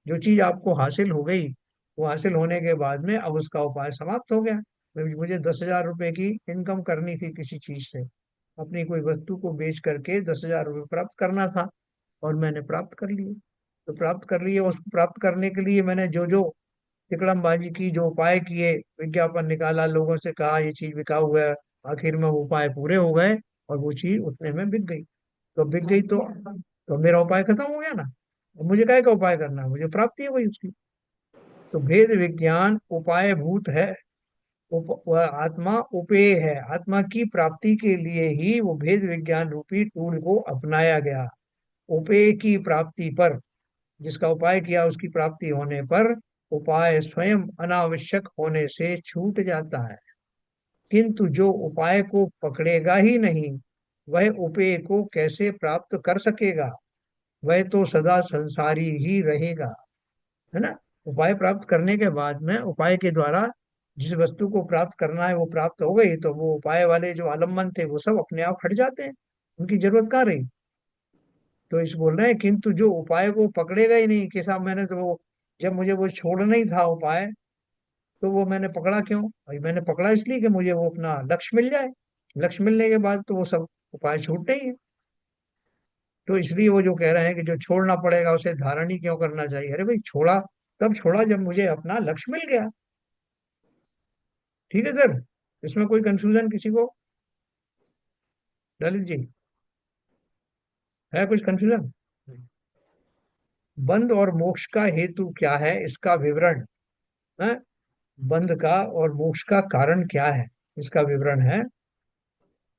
जो चीज आपको हासिल हो गई, वो हासिल होने के बाद में अब उसका उपाय समाप्त हो गया। मुझे 10,000 रुपए की इनकम करनी थी किसी चीज से, अपनी कोई वस्तु को बेच करके 10,000 रुपये प्राप्त करना था, और मैंने प्राप्त कर लिए। तो प्राप्त कर लिए, उसको प्राप्त करने के लिए मैंने जो जो तिकड़मबाजी की, जो उपाय किए, विज्ञापन निकाला, लोगों से कहा ये चीज बिकाऊ है, आखिर में वो उपाय पूरे हो गए और वो चीज उतने में बिक गई। तो बिक गई तो मेरा उपाय खत्म हो गया ना। अब मुझे काय का उपाय करना है? मुझे प्राप्ति है वही उसकी। तो भेद विज्ञान उपाय भूत है, वह आत्मा उपेय है। आत्मा की प्राप्ति के लिए ही वो भेद विज्ञान रूपी टूल को अपनाया गया। उपेय की प्राप्ति पर, जिसका उपाय किया उसकी प्राप्ति होने पर उपाय स्वयं अनावश्यक होने से छूट जाता है। किंतु जो उपाय को पकड़ेगा ही नहीं, वह उपेय को कैसे प्राप्त कर सकेगा? वह तो सदा संसारी ही रहेगा, है ना। उपाय प्राप्त करने के बाद में उपाय के द्वारा जिस वस्तु को प्राप्त करना है वो प्राप्त हो गई, तो वो उपाय वाले जो आलम्बन थे वो सब अपने आप हट जाते हैं, उनकी जरूरत कहाँ रही। तो इस बोल रहे हैं, किंतु जो उपाय को पकड़ेगा ही नहीं कि साहब मैंने तो वो, जब मुझे वो छोड़ना ही था उपाय, तो वो मैंने पकड़ा क्यों? भाई मैंने पकड़ा इसलिए कि मुझे वो अपना लक्ष्य मिल जाए। लक्ष्य मिलने के बाद तो वो सब उपाय छूटते ही हैं। तो इसलिए वो जो कह रहे हैं कि जो छोड़ना पड़ेगा उसे धारण ही क्यों करना चाहिए? अरे भाई छोड़ा, तब छोड़ा जब मुझे अपना लक्ष्य मिल गया। ठीक है सर, इसमें कोई कंफ्यूजन किसी को? ललित जी, है कुछ कंफ्यूजन? बंध और मोक्ष का हेतु क्या है, इसका विवरण है? बंध का और मोक्ष का कारण क्या है, इसका विवरण है।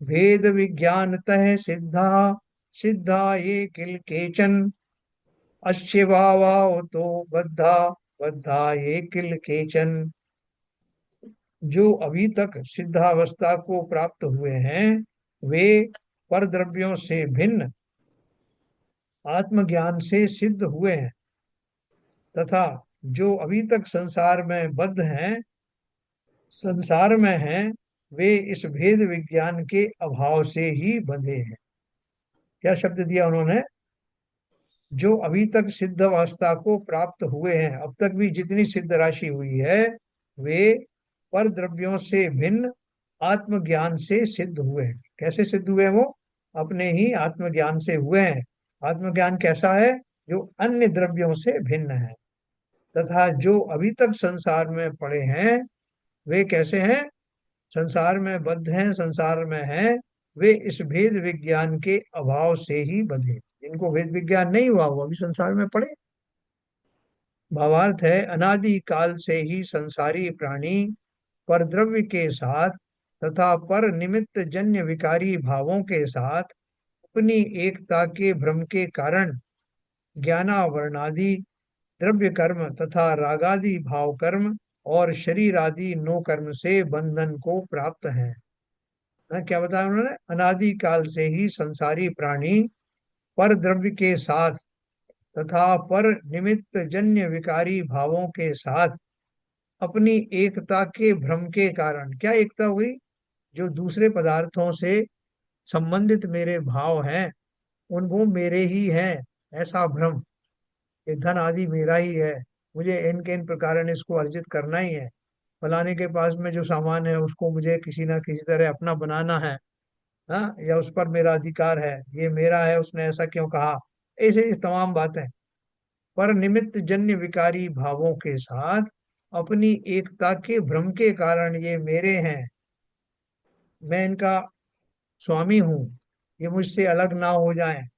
भेद विज्ञानतः सिद्धा, सिद्धा ये किल केचन, अश्चिभावाओ तो बद्धा, बद्धा ये किल केचन। जो अभी तक सिद्धावस्था को प्राप्त हुए हैं, वे पर द्रव्यों से भिन्न आत्मज्ञान से सिद्ध हुए हैं, तथा जो अभी तक संसार में बद्ध हैं, संसार में हैं, वे इस भेद विज्ञान के अभाव से ही बंधे हैं। क्या शब्द दिया उन्होंने? जो अभी तक सिद्ध अवस्था को प्राप्त हुए हैं, अब तक भी जितनी सिद्ध राशि हुई है, वे पर द्रव्यों से भिन्न आत्मज्ञान से सिद्ध हुए हैं। कैसे सिद्ध हुए वो? अपने ही आत्मज्ञान से हुए हैं। आत्मज्ञान कैसा है? जो अन्य द्रव्यों से भिन्न है। तथा जो अभी तक संसार में पड़े हैं, वे कैसे हैं? संसार में बद्ध हैं, संसार में हैं, वे इस भेद विज्ञान के अभाव से ही बंधे। जिनको भेद विज्ञान नहीं हुआ वो अभी संसार में पड़े। भावार्थ है, अनादि काल से ही संसारी प्राणी पर द्रव्य के साथ तथा पर निमित्त जन्य विकारी भावों के साथ अपनी एकता के भ्रम के कारण ज्ञानावरणादि द्रव्य कर्म तथा रागादि भाव कर्म और शरीर आदि नो कर्म से बंधन को प्राप्त है। क्या बताया उन्होंने? अनादि काल से ही संसारी प्राणी पर द्रव्य के साथ तथा पर निमित्त जन्य विकारी भावों के साथ अपनी एकता के भ्रम के कारण, क्या एकता हुई? जो दूसरे पदार्थों से संबंधित मेरे भाव हैं, उन वो मेरे ही हैं, ऐसा भ्रम। ये धन आदि मेरा ही है, मुझे इन के इन प्रकार इसको अर्जित करना ही है। फलाने के पास में जो सामान है उसको मुझे किसी ना किसी तरह अपना बनाना है। हाँ, या उस पर मेरा अधिकार है, ये मेरा है, उसने ऐसा क्यों कहा, ऐसे ही तमाम बातें। पर निमित्त जन्य विकारी भावों के साथ अपनी एकता के भ्रम के कारण ये मेरे हैं, मैं इनका स्वामी हूँ, ये मुझसे अलग ना हो जाएं,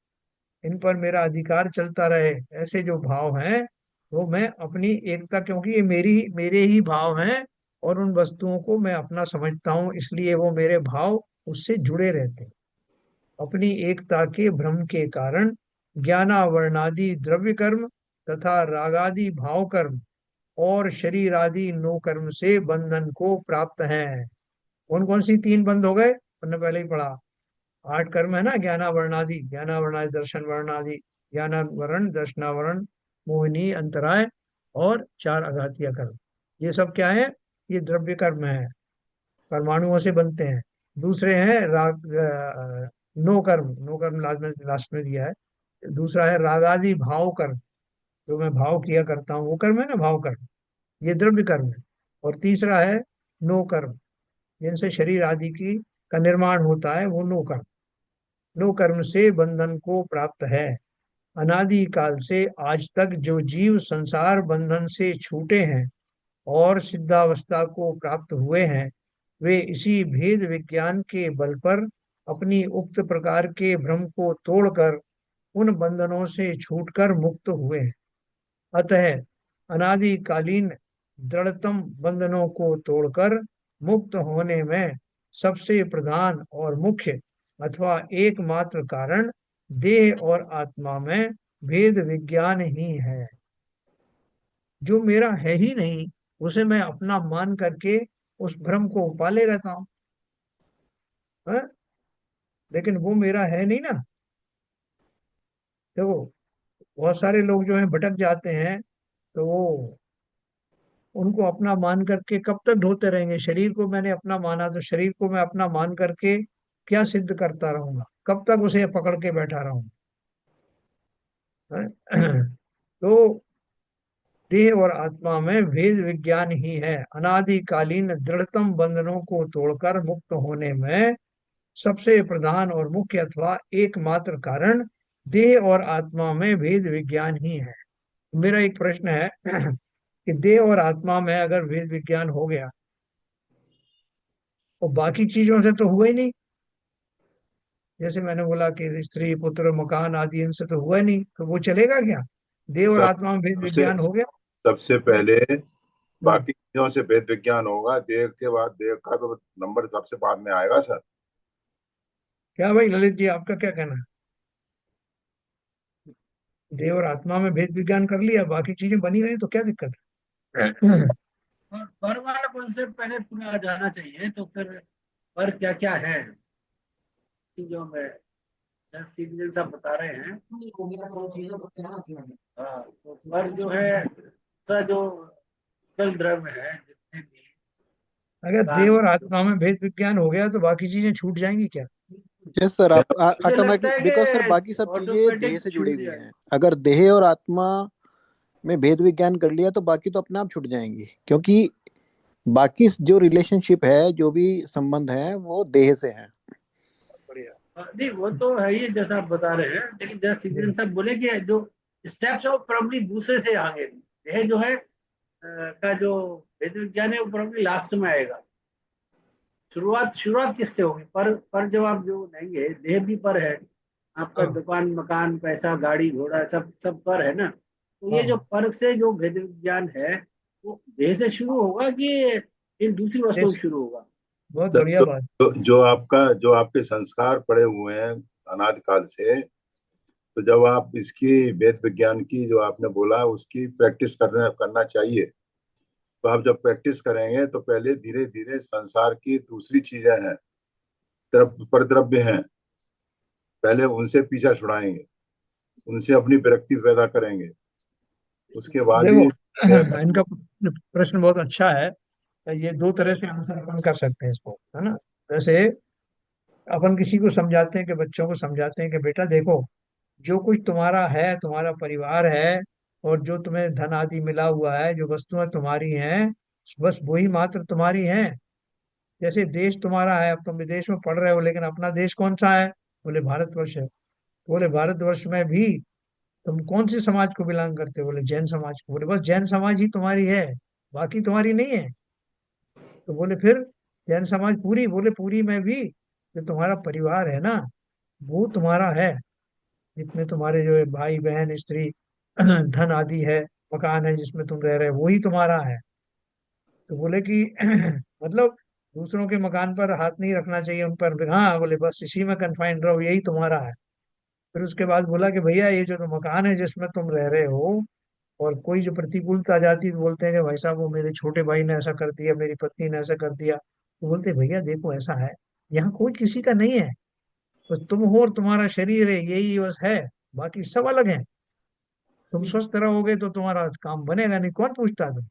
इन पर मेरा अधिकार चलता रहे, ऐसे जो भाव हैं, वो मैं अपनी एकता, क्योंकि ये मेरे ही भाव हैं और उन वस्तुओं को मैं अपना समझता हूँ, इसलिए वो मेरे भाव उससे जुड़े रहते हैं। अपनी एकता के भ्रम के कारण ज्ञानावरणादि द्रव्य कर्म तथा रागादि भाव कर्म और शरीर आदि नो कर्म से बंधन को प्राप्त है। कौन कौन सी तीन बंद हो गए? हमने पहले ही पढ़ा। 8 कर्म है ना, ज्ञानावरणादि, ज्ञानावरणादि दर्शन वर्णादि, ज्ञानावरण दर्शनावरण मोहिनी अंतराय और 4 अघातीय कर्म। ये सब क्या है? ये द्रव्य कर्म है, परमाणुओं से बनते हैं। दूसरे हैं राग, नो कर्म, नो कर्म लास्ट में दिया है। दूसरा है रागादि भाव कर्म, जो मैं भाव किया करता हूँ, वो कर्म है ना, भाव कर्म, ये द्रव्य कर्म है। और तीसरा है नो कर्म, जिनसे शरीर आदि की का निर्माण होता है, वो नो कर्म। नो कर्म से बंधन को प्राप्त है। अनादि काल से आज तक जो जीव संसार बंधन से छूटे हैं और सिद्धावस्था को प्राप्त हुए हैं, वे इसी भेद विज्ञान के बल पर अपनी उक्त प्रकार के भ्रम को तोड़कर उन बंधनों से छूटकर मुक्त हुए हैं। अतः अनादिकालीन दृढ़तम बंधनों को तोड़कर मुक्त होने में सबसे प्रधान और मुख्य अथवा एकमात्र कारण देह और आत्मा में भेद विज्ञान ही है। जो मेरा है ही नहीं, उसे मैं अपना मान करके उस भ्रम को पाले रहता हूँ। हाँ? लेकिन वो मेरा है नहीं ना। देखो, बहुत सारे लोग जो हैं भटक जाते हैं, तो वो उनको अपना मान करके कब तक ढोते रहेंगे? शरीर को मैंने अपना माना, तो शरीर को मैं अपना मान करके क्या सिद्ध करता रहूंगा? कब तक उसे पकड़ के बैठा रहूंगा? हैं? तो देह और आत्मा में भेद विज्ञान ही है। अनादिकालीन दृढ़तम बंधनों को तोड़कर मुक्त होने में सबसे प्रधान और मुख्य अथवा एकमात्र कारण देह और आत्मा में भेद विज्ञान ही है। मेरा एक प्रश्न है कि देह और आत्मा में अगर भेद विज्ञान हो गया, और बाकी चीजों से तो हुआ ही नहीं। जैसे मैंने बोला कि स्त्री पुत्र मकान आदि, इनसे तो हुआ ही नहीं, तो वो चलेगा क्या? देह और सब आत्मा में भेद सबसे विज्ञान हो गया। सबसे पहले बाकी चीजों से भेद विज्ञान होगा, देह के बाद देह का तो नंबर सबसे बाद में आएगा सर। क्या भाई ललित जी, आपका क्या कहना है? देह और आत्मा में भेद विज्ञान कर लिया, बाकी चीजें बनी रही तो क्या दिक्कत है? पर वाला कॉन्सेप्ट पहले पूरा आ जाना चाहिए, तो फिर पर क्या क्या है चीजों में, जैसे सिटीजन साहब बता रहे हैं। हाँ, तो पर जो है दूसरा जो कल द्रव्य है जितने भी अगर देह कान, और आत्मा में भेद विज्ञान हो गया तो बाकी चीजें छूट जाएंगी क्या? यस सर, आप मुझे लगता ऑटोमेटिक, है बिकॉज सर बाकी कि सब चीजें देह ऑटोमेटिक से जुड़ी छूट हुई जाए। हैं। अगर देह और आत्मा में भेद विज्ञान कर लिया तो बाकी तो अपने आप छूट जाएंगी, क्योंकि बाकी जो रिलेशनशिप है, जो भी संबंध है, वो देह से है। बढ़िया। नहीं वो तो है ही जैसा आप बता रहे हैं, लेकिन जैसे सिटीजन साहब बोले कि जो स्टेप्स है वो प्रॉब्लम दूसरे से आगे, यह जो है का जो वेद विज्ञान है वो प्रॉब्लम लास्ट में आएगा। शुरुआत शुरुआत किससे होगी? पर जब आप जो लेंगे, देह भी पर है, आपका हाँ दुकान मकान पैसा गाड़ी घोड़ा सब सब पर है ना। तो ये जो हाँ। पर से जो वेद विज्ञान है वो देह से शुरू होगा कि इन दूसरी वस्तुओं से देश। शुरू होगा? बहुत सर, बढ़िया बात। जो आपके संस्कार पड़े हुए हैं अनादिकाल से, तो जब आप इसकी वेद विज्ञान की जो आपने बोला उसकी प्रैक्टिस करना करना चाहिए, तो आप जब प्रैक्टिस करेंगे तो पहले धीरे धीरे संसार की दूसरी चीजें हैं, परद्रव्य हैं, पहले उनसे पीछा छुड़ाएंगे, उनसे अपनी विरक्ति पैदा करेंगे, उसके बाद देखो, ही देह कर्म इनका को। प्रश्न बहुत अच्छा है। ये दो तरह से आंसर अपन कर सकते हैं इसको, है ना? जैसे अपन किसी को समझाते हैं, कि बच्चों को समझाते हैं कि बेटा देखो, जो कुछ तुम्हारा है, तुम्हारा परिवार है, और जो तुम्हें धन आदि मिला हुआ है, जो वस्तुएं तुम्हारी हैं, बस वही मात्र तुम्हारी हैं। जैसे देश तुम्हारा है, अब तुम विदेश में पढ़ रहे हो, लेकिन अपना देश कौन सा है? बोले भारतवर्ष है। बोले भारतवर्ष में भी तुम कौन से समाज को बिलोंग करते हो? बोले जैन समाज को। बोले बस जैन समाज ही तुम्हारी है, बाकी तुम्हारी नहीं है। तो बोले फिर जैन समाज पूरी? बोले पूरी में भी जो तुम्हारा परिवार है ना, वो तुम्हारा है। जितने तुम्हारे जो है भाई बहन स्त्री धन आदि है, मकान है जिसमें तुम रह रहे हो, वही तुम्हारा है। तो बोले कि मतलब दूसरों के मकान पर हाथ नहीं रखना चाहिए, उन पर भी। हाँ, बोले बस इसी में कन्फाइंड रहो, यही तुम्हारा है। फिर उसके बाद बोला कि भैया ये जो तो मकान है जिसमें तुम रह रहे हो, और कोई जो प्रतिकूलता आ जाती है तो बोलते हैं कि भाई साहब वो मेरे छोटे भाई ने ऐसा कर दिया, मेरी पत्नी ने ऐसा कर दिया। तो बोलते हैं भैया देखो ऐसा है, यहाँ कोई किसी का नहीं है, बस तुम हो और तुम्हारा शरीर है, यही बस है, बाकी सब अलग है। तुम स्वस्थ रहोगे तो तुम्हारा काम बनेगा, नहीं कौन पूछता तुम?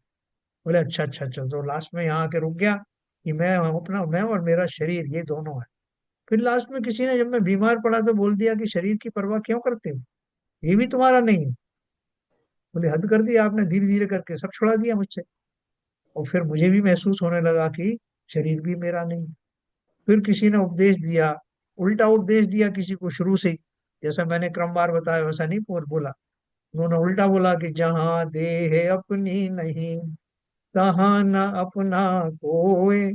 बोले अच्छा अच्छा अच्छा। तो लास्ट में यहाँ आके रुक गया कि मैं और मेरा शरीर ये दोनों है। फिर लास्ट में किसी ने, जब मैं बीमार पड़ा, तो बोल दिया कि शरीर की परवाह क्यों करते हो, ये भी तुम्हारा नहीं है। बोले हद कर दिया आपने, धीरे धीरे करके सब छुड़ा दिया मुझसे। और फिर मुझे भी महसूस होने लगा कि शरीर भी मेरा नहीं। फिर किसी ने उपदेश दिया, उल्टा उपदेश दिया किसी को शुरू से ही, जैसा मैंने क्रमवार बताया वैसा नहीं बोला। उन्होंने उल्टा बोला कि जहाँ देह अपनी नहीं, तहाँ न अपना कोई,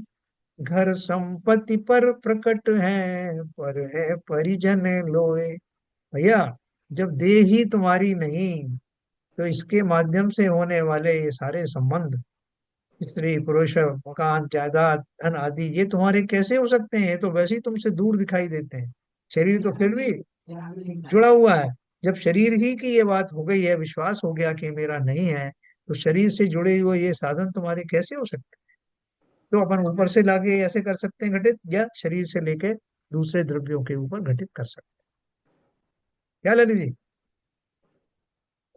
घर संपत्ति पर प्रकट है, पर है परिजन लोए। भैया, जब देह ही तुम्हारी नहीं, तो इसके माध्यम से होने वाले ये सारे संबंध, स्त्री पुरुष, मकान जायदाद धन आदि, ये तुम्हारे कैसे हो सकते हैं? ये तो वैसे ही तुमसे दूर दिखाई देते हैं। शरीर तो फिर भी जुड़ा हुआ है। जब शरीर ही की ये बात हो गई है, विश्वास हो गया कि मेरा नहीं है, तो शरीर से जुड़े हुए ये साधन तुम्हारे कैसे हो सकते हैं? तो अपन ऊपर से लाके ऐसे कर सकते हैं घटित, या शरीर से लेके दूसरे द्रव्यों के ऊपर घटित कर सकते हैं। क्या ललित जी,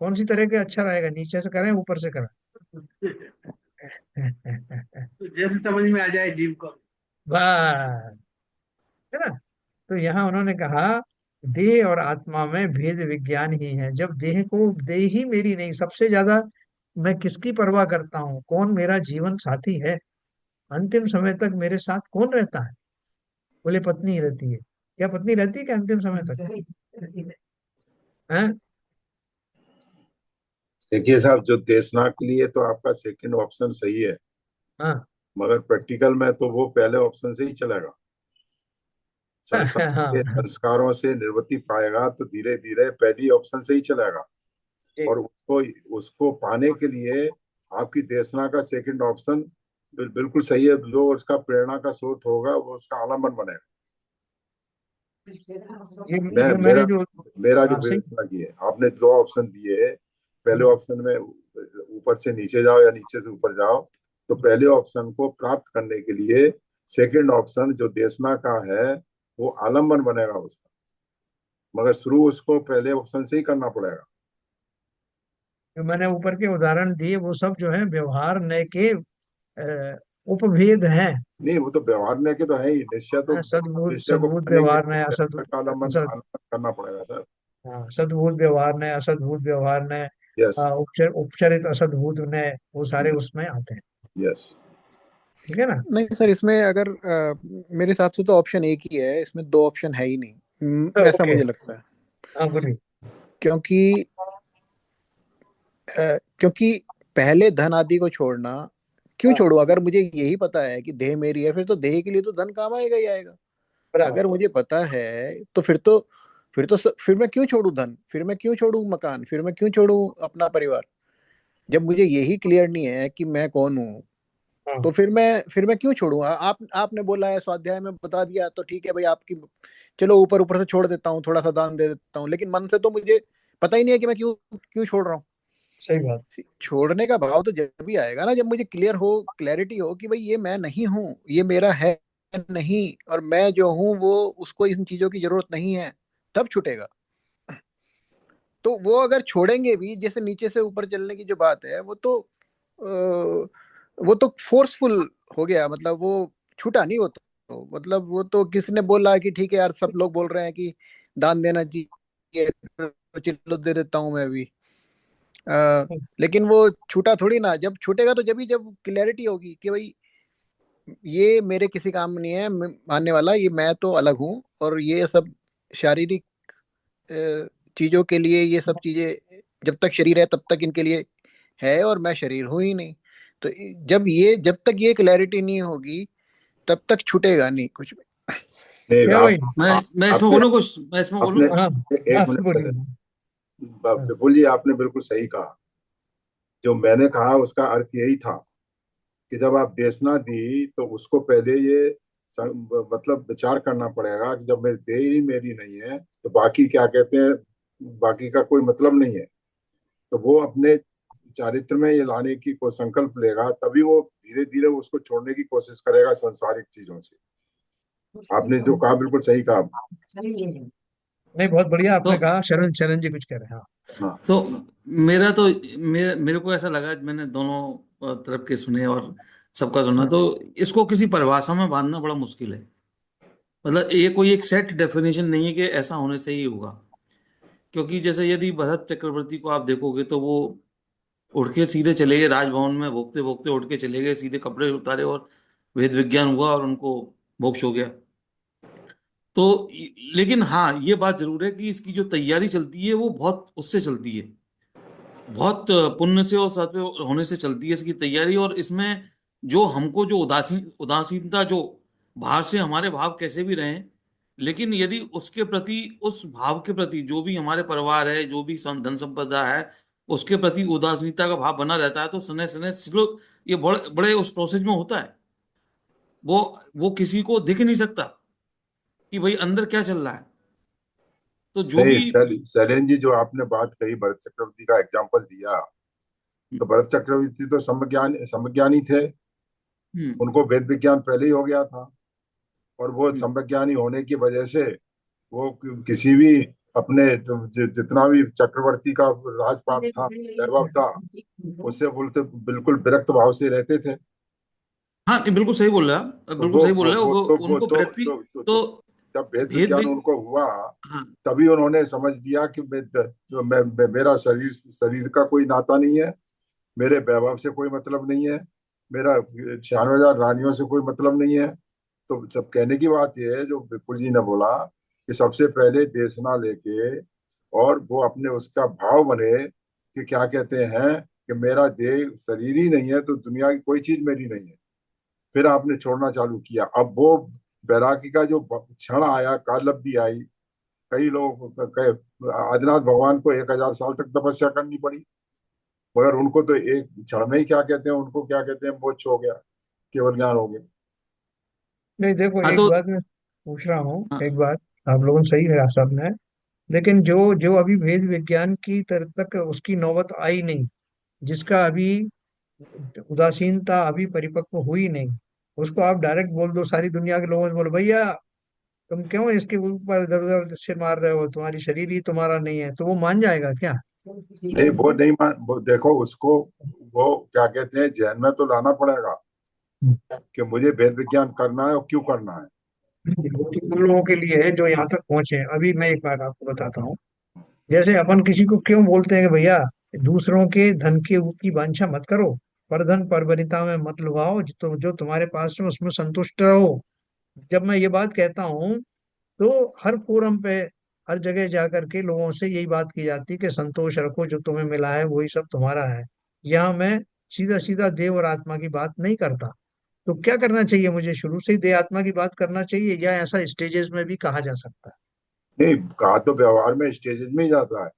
कौन सी तरह के अच्छा रहेगा, नीचे से करें ऊपर से करें? तो जैसे समझ में आ जाए जीव को। बस, है ना? तो यहाँ उन्होंने कहा देह और आत्मा में भेद विज्ञान ही है। जब देह को, देह ही मेरी नहीं, सबसे ज्यादा मैं किसकी परवाह करता हूँ, कौन मेरा जीवन साथी है, अंतिम समय तक मेरे साथ कौन रहता है? बोले पत्नी रहती है। क्या पत्नी रहती है क्या अंतिम समय तक? हैं? देखिए साहब, जो देशना के लिए तो आपका सेकंड ऑप्शन सही है, हाँ मगर प्रैक्टिकल में तो वो पहले ऑप्शन से ही चलेगा। संसार के हाँ। संस्कारों से निवृत्ति पाएगा तो धीरे धीरे पहली ऑप्शन से ही चलेगा। जी। और उसको उसको पाने के लिए आपकी देशना का सेकंड ऑप्शन बिल्कुल सही है। जो उसका प्रेरणा का स्रोत होगा वो उसका आलम्बन बनेगा। मैं ये मैंने मेरा जो, मेरा जो हाँ सही, विवेचना की है, आपने दो ऑप्शन दिए है। पहले ऑप्शन में ऊपर से नीचे जाओ या नीचे से ऊपर जाओ, तो पहले ऑप्शन को प्राप्त करने के लिए सेकंड ऑप्शन जो देशना का है वो आलम्बन बनेगा उसका, मगर शुरू उसको पहले ऑप्शन से ही करना पड़ेगा। जो मैंने ऊपर के उदाहरण दिए वो सब जो है व्यवहार नय के उपभेद हैं। नहीं, वो तो व्यवहार में के तो है ही, निश्चय तो सद्भुत निश्चय को सद्भुत पाने के व्यवहार लिए नय देशना असद्भुत, का आलम्बन असद, आलम्बन करना पड़ेगा सर। हाँ सद्भुत व्यवहार नय, असद्भुत व्यवहार नय, यस। उपचरित असद्भुत नय, वो सारे उसमें आते हैं। यस। ठीक है ना? नहीं सर, इसमें अगर मेरे हिसाब से तो ऑप्शन एक ही है, इसमें दो ऑप्शन है ही नहीं। ऐसा ओके, मुझे लगता है। हाँ बोलिए। क्योंकि क्योंकि पहले धन आदि को छोड़ना, क्यों हाँ छोड़ू? अगर मुझे यही पता है कि देह मेरी है, फिर तो देह के लिए तो धन काम आएगा ही आएगा। बराबर। अगर मुझे पता है तो फिर मैं क्यों छोड़ू धन, फिर मैं क्यों छोड़ू मकान, फिर मैं क्यों छोड़ू अपना परिवार? जब मुझे यही क्लियर नहीं है कि मैं कौन हूँ, हाँ तो फिर मैं क्यों छोड़ू? आपने बोला है, स्वाध्याय में बता दिया, तो ठीक है भाई, आपकी चलो ऊपर ऊपर से छोड़ देता हूँ, थोड़ा सा दान दे देता हूँ, लेकिन मन से तो मुझे पता ही नहीं है कि मैं क्यों क्यों छोड़ रहा हूँ। सही बात। छोड़ने का भाव तो जब भी आएगा ना, जब मुझे क्लैरिटी हो कि भाई ये मैं नहीं हूँ, ये मेरा है नहीं, और मैं जो हूँ वो, उसको इन चीजों की जरूरत नहीं है, तब छूटेगा। तो वो अगर छोड़ेंगे भी, जैसे नीचे से ऊपर चलने की जो बात है, वो तो फोर्सफुल हो गया, मतलब वो छूटा नहीं। वो तो मतलब वो तो किसने बोला कि ठीक है यार, सब लोग बोल रहे हैं कि दान देना चाहिए, तो चलो दे देता हूँ मैं भी। लेकिन वो छूटा थोड़ी ना। जब छूटेगा तो जब क्लैरिटी होगी कि भाई ये मेरे किसी काम नहीं है, मानने वाला ये मैं तो अलग हूँ, और ये सब शारीरिक अ, चीजों के लिए, ये सब चीजें जब तक शरीर है तब तक इनके लिए है, और मैं शरीर हूं ही नहीं। तो जब तक ये क्लैरिटी नहीं होगी, तब तक छूटेगा नहीं कुछ भी। नहीं, क्या भाई? मैं इसमें आपने बोलूँ कुछ, मैं इसमें आपने बोलूँ। हाँ एक हाँ मिनट बोलिए। पहले हाँ विपुल जी, आपने बिल्कुल सही कहा। जो मैंने कहा उसका अर्थ यही था कि जब आप देशना दी तो उसको पहले ये मतलब विचार करना पड़ेगा कि जब मैं दे ही मेरी नहीं है तो बाकी क्या कहते हैं, बाकी का कोई मतलब नहीं है। तो वो अपने चारित्र में ये लाने की को संकल्प लेगा, तभी वो धीरे धीरे उसको छोड़ने की कोशिश करेगा संसारिक चीजों से। आपने जो कहा बिल्कुल सही कहा। नहीं, बहुत बढ़िया तो आपने कहा। शरण शरण जी कुछ कह रहे हैं? हाँ हाँ। तो मेरा तो मेरे मेरे को ऐसा लगा, मैंने दोनों तरफ के सुने और सबका सुना, तो इसको किसी परिभाषा में बांधना बड़ा मुश्किल है। मतलब ये कोई एक सेट डेफिनेशन नहीं है कि ऐसा होने से ही होगा। क्योंकि जैसे यदि भरत चक्रवर्ती को आप देखोगे तो वो उठ के सीधे चले गए राजभवन में, भोगते भोगते उठ के चले गए, सीधे कपड़े उतारे और वेद विज्ञान हुआ और उनको मोक्ष हो गया। तो लेकिन हाँ, ये बात जरूर है कि इसकी जो तैयारी चलती है वो बहुत उससे चलती है, बहुत पुण्य से और सत्व होने से चलती है इसकी तैयारी। और इसमें जो हमको जो उदासीनता जो बाहर से हमारे भाव कैसे भी रहें, लेकिन यदि उसके प्रति, उस भाव के प्रति, जो भी हमारे परिवार है, जो भी धन संपदा है, उसके प्रति उदासीनता का भाव बना रहता है, तो सने सने स्लो ये बड़े बड़े उस प्रोसेस में होता है। वो वो किसी को दिख नहीं सकता कि भाई अंदर क्या चल रहा है। तो जो नहीं, भी शैलेंद्र जी, जो आपने बात कही भरत चक्रवर्ती का एग्जाम्पल दिया, तो भरत चक्रवर्ती तो समज्ञानी थे। हम्म उनको वेद विज्ञान पहले ही हो गया था, और वो हम्म समज्ञानी होने की वजह से वो किसी भी अपने जितना भी चक्रवर्ती का राजपाट था, वैभव था, उससे बोलते बिल्कुल विरक्त भाव से रहते थे। हाँ, ये बिल्कुल सही बोल रहे हैं आप, तो बिल्कुल सही बोल रहे हैं। वो वो उनको विरक्ति, तो जब भेद भेद विज्ञान भी, उनको हुआ, हाँ तभी उन्होंने समझ लिया कि मेरा शरीर शरीर का कोई नाता नहीं है, मेरे वैभव से कोई मतलब नहीं है, मेरा 96,000 रानियों से कोई मतलब नहीं है। तो सब कहने की बात यह है जो विपुल जी ने बोला कि सबसे पहले देशना लेके और वो अपने उसका भाव बने कि क्या कहते हैं कि मेरा देह शरीर ही नहीं है तो दुनिया की कोई चीज मेरी नहीं है। फिर आपने छोड़ना चालू किया। अब वो बैरागी का जो क्षण आया, कालब्धि आई, कई लोग आदिनाथ भगवान को 1,000 साल तक तपस्या करनी पड़ी। मगर उनको तो एक क्षण में ही क्या कहते हैं, उनको क्या कहते हैं, मोक्ष हो गया, केवल ज्ञान हो गया। नहीं देखो, हाँ एक तो बात मैं पूछ रहा हूँ, हाँ, एक बात। आप लोगों ने सही है सबने, लेकिन जो जो अभी वेद विज्ञान की तरफ तक उसकी नौबत आई नहीं, जिसका अभी उदासीनता अभी परिपक्व हुई नहीं, उसको आप डायरेक्ट बोल दो, सारी दुनिया के लोगों से बोलो भैया तुम क्यों इसके ऊपर इधर उधर से मार रहे हो, तुम्हारी शरीर ही तुम्हारा नहीं है, तो वो मान जाएगा क्या? नहीं, वो नहीं मान, वो देखो उसको, वो क्या कहते हैं, जहन में तो लाना पड़ेगा कि मुझे वेद विज्ञान करना है और क्यों करना है। वो तो उन लोगों के लिए है जो यहाँ तक पहुंचे हैं। अभी मैं एक बात आपको बताता हूँ, जैसे अपन किसी को क्यों बोलते हैं कि भैया दूसरों के धन की वांछा मत करो, पर धन परवरिता में मत लुभाओ, जो तुम्हारे पास है उसमें संतुष्ट रहो। जब मैं ये बात कहता हूँ तो हर फोरम पे, हर जगह जा करके लोगों से यही बात की जाती है कि संतोष रखो, जो तुम्हें मिला है वही सब तुम्हारा है। यहाँ मैं सीधा सीधा देह और आत्मा की बात नहीं करता। तो क्या करना चाहिए मुझे, शुरू से ही देह आत्मा की बात करना चाहिए, या ऐसा स्टेजेस में भी कहा जा सकता नहीं, कहा तो व्यवहार में स्टेजेस में ही जाता है,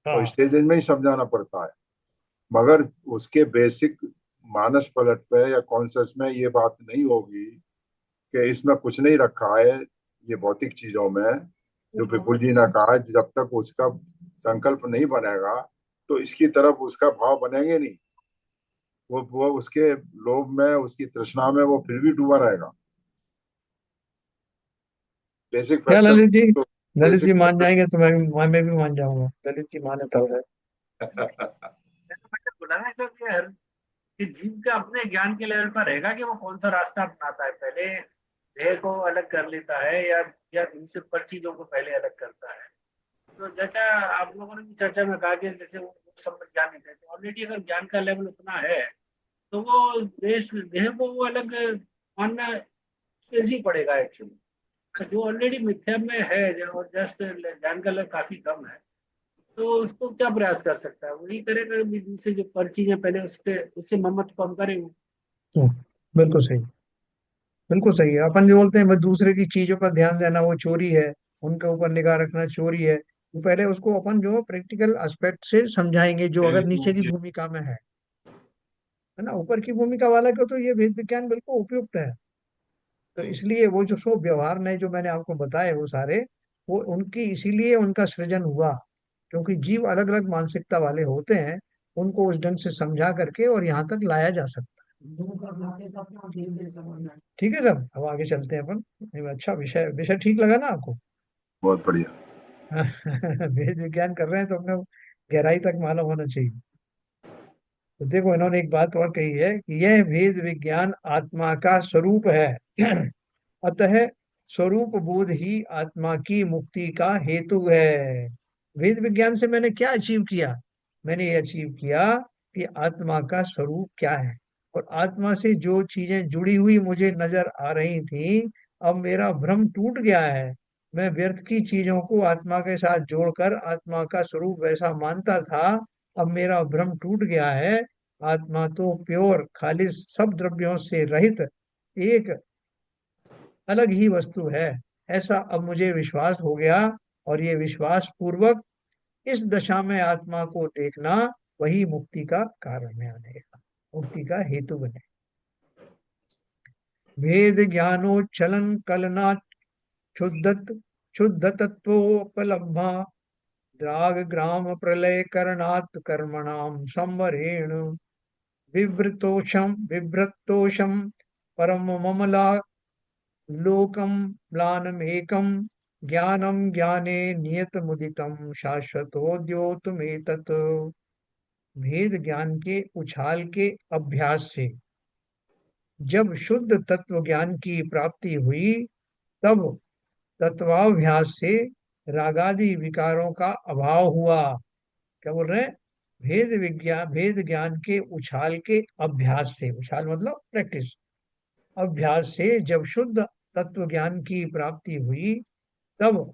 है? और हाँ। स्टेजेस में ही समझाना पड़ता है, मगर उसके बेसिक मानस पलट पे या कॉन्सियस में ये बात नहीं होगी कि इसमें कुछ नहीं रखा है, ये भौतिक चीजों में, जो विपुल जी ने कहा है, जब तक उसका संकल्प नहीं बनेगा तो इसकी तरफ उसका भाव बनेंगे नहीं। वो उसके लोभ में, उसकी तृष्णा में वो फिर भी डूबा रहेगा। बेसिक क्या फैक्टर ललित जी, तो, ललित जी बेसिक मान फैक्टर। जाएंगे तो मैं भी मान जाऊंगा, ललित जी माने तब है। मैंने बोला ना सर कि जीव का अपने ज्ञान के लेवल पर रहेगा कि वो कौन सा रास्ता अपनाता है, पहले देह को अलग कर लेता है या दूसरे पर चीजों को पहले अलग करता है। तो जैसा आप लोगों ने भी चर्चा में कहा कि जैसे वो सब में ज्ञान नहीं थे, तो ऑलरेडी अगर ज्ञान का लेवल उतना है तो वो देह को वो अलग मानना कैसे पड़ेगा एक्चुअली। जो ऑलरेडी मिथ्या में है और जस्ट ज्ञान का लेवल काफी कम है, तो उसको क्या प्रयास कर सकता है, वही करेगा कि दूसरे जो पर चीज है पहले उसके उससे ममत्व कम करे वो। हम्म, बिल्कुल सही, बिल्कुल सही है। अपन जो बोलते हैं बस दूसरे की चीजों पर ध्यान देना वो चोरी है, उनके ऊपर निगाह रखना चोरी है, तो पहले उसको अपन जो प्रैक्टिकल एस्पेक्ट से समझाएंगे, जो अगर नीचे की भूमिका में है ना, ऊपर की भूमिका वाला को तो ये वेद विज्ञान बिल्कुल उपयुक्त है। तो इसलिए वो जो सो व्यवहार ने जो मैंने आपको बताए वो सारे, वो उनकी इसीलिए उनका सृजन हुआ, क्योंकि जीव अलग अलग मानसिकता वाले होते हैं, उनको उस ढंग से समझा करके और यहाँ तक लाया जा सकता है। ठीक है सब, अब आगे चलते हैं अपन। नहीं, अच्छा विषय विषय ठीक लगा ना आपको? बहुत बढ़िया। वेद विज्ञान कर रहे हैं तो अपने गहराई तक मालूम होना चाहिए। तो देखो इन्होंने एक बात और कही है कि यह वेद विज्ञान आत्मा का स्वरूप है। अतः स्वरूप बोध ही आत्मा की मुक्ति का हेतु है। वेद विज्ञान से मैंने क्या अचीव किया? मैंने ये अचीव किया कि आत्मा का स्वरूप क्या है, और आत्मा से जो चीजें जुड़ी हुई मुझे नजर आ रही थी, अब मेरा भ्रम टूट गया है। मैं व्यर्थ की चीजों को आत्मा के साथ जोड़कर आत्मा का स्वरूप वैसा मानता था, अब मेरा भ्रम टूट गया है। आत्मा तो प्योर खालिस सब द्रव्यों से रहित एक अलग ही वस्तु है, ऐसा अब मुझे विश्वास हो गया। और ये विश्वास पूर्वक इस दशा में आत्मा को देखना वही मुक्ति का कारण बनेगा, मुक्ति का हेतु बने। भेद ज्ञानोच्चलन कलना क्षुद्ध क्षुद्ध तत्वोपलब्धा द्राग ग्राम प्रलय करणात् कर्मणाम संवरेण विभ्रतोषम परम ममला लोकम म्लानमेकम ज्ञानम ज्ञाने नियत मुदितम शाश्वतोद्योतमेतत्। भेद ज्ञान के उछाल के अभ्यास से जब शुद्ध तत्व ज्ञान की प्राप्ति हुई, तब तत्वाभ्यास से रागादि विकारों का अभाव हुआ। क्या बोल रहे हैं? भेद ज्ञान के उछाल के अभ्यास से, उछाल मतलब प्रैक्टिस, अभ्यास से जब शुद्ध तत्व ज्ञान की प्राप्ति हुई, तब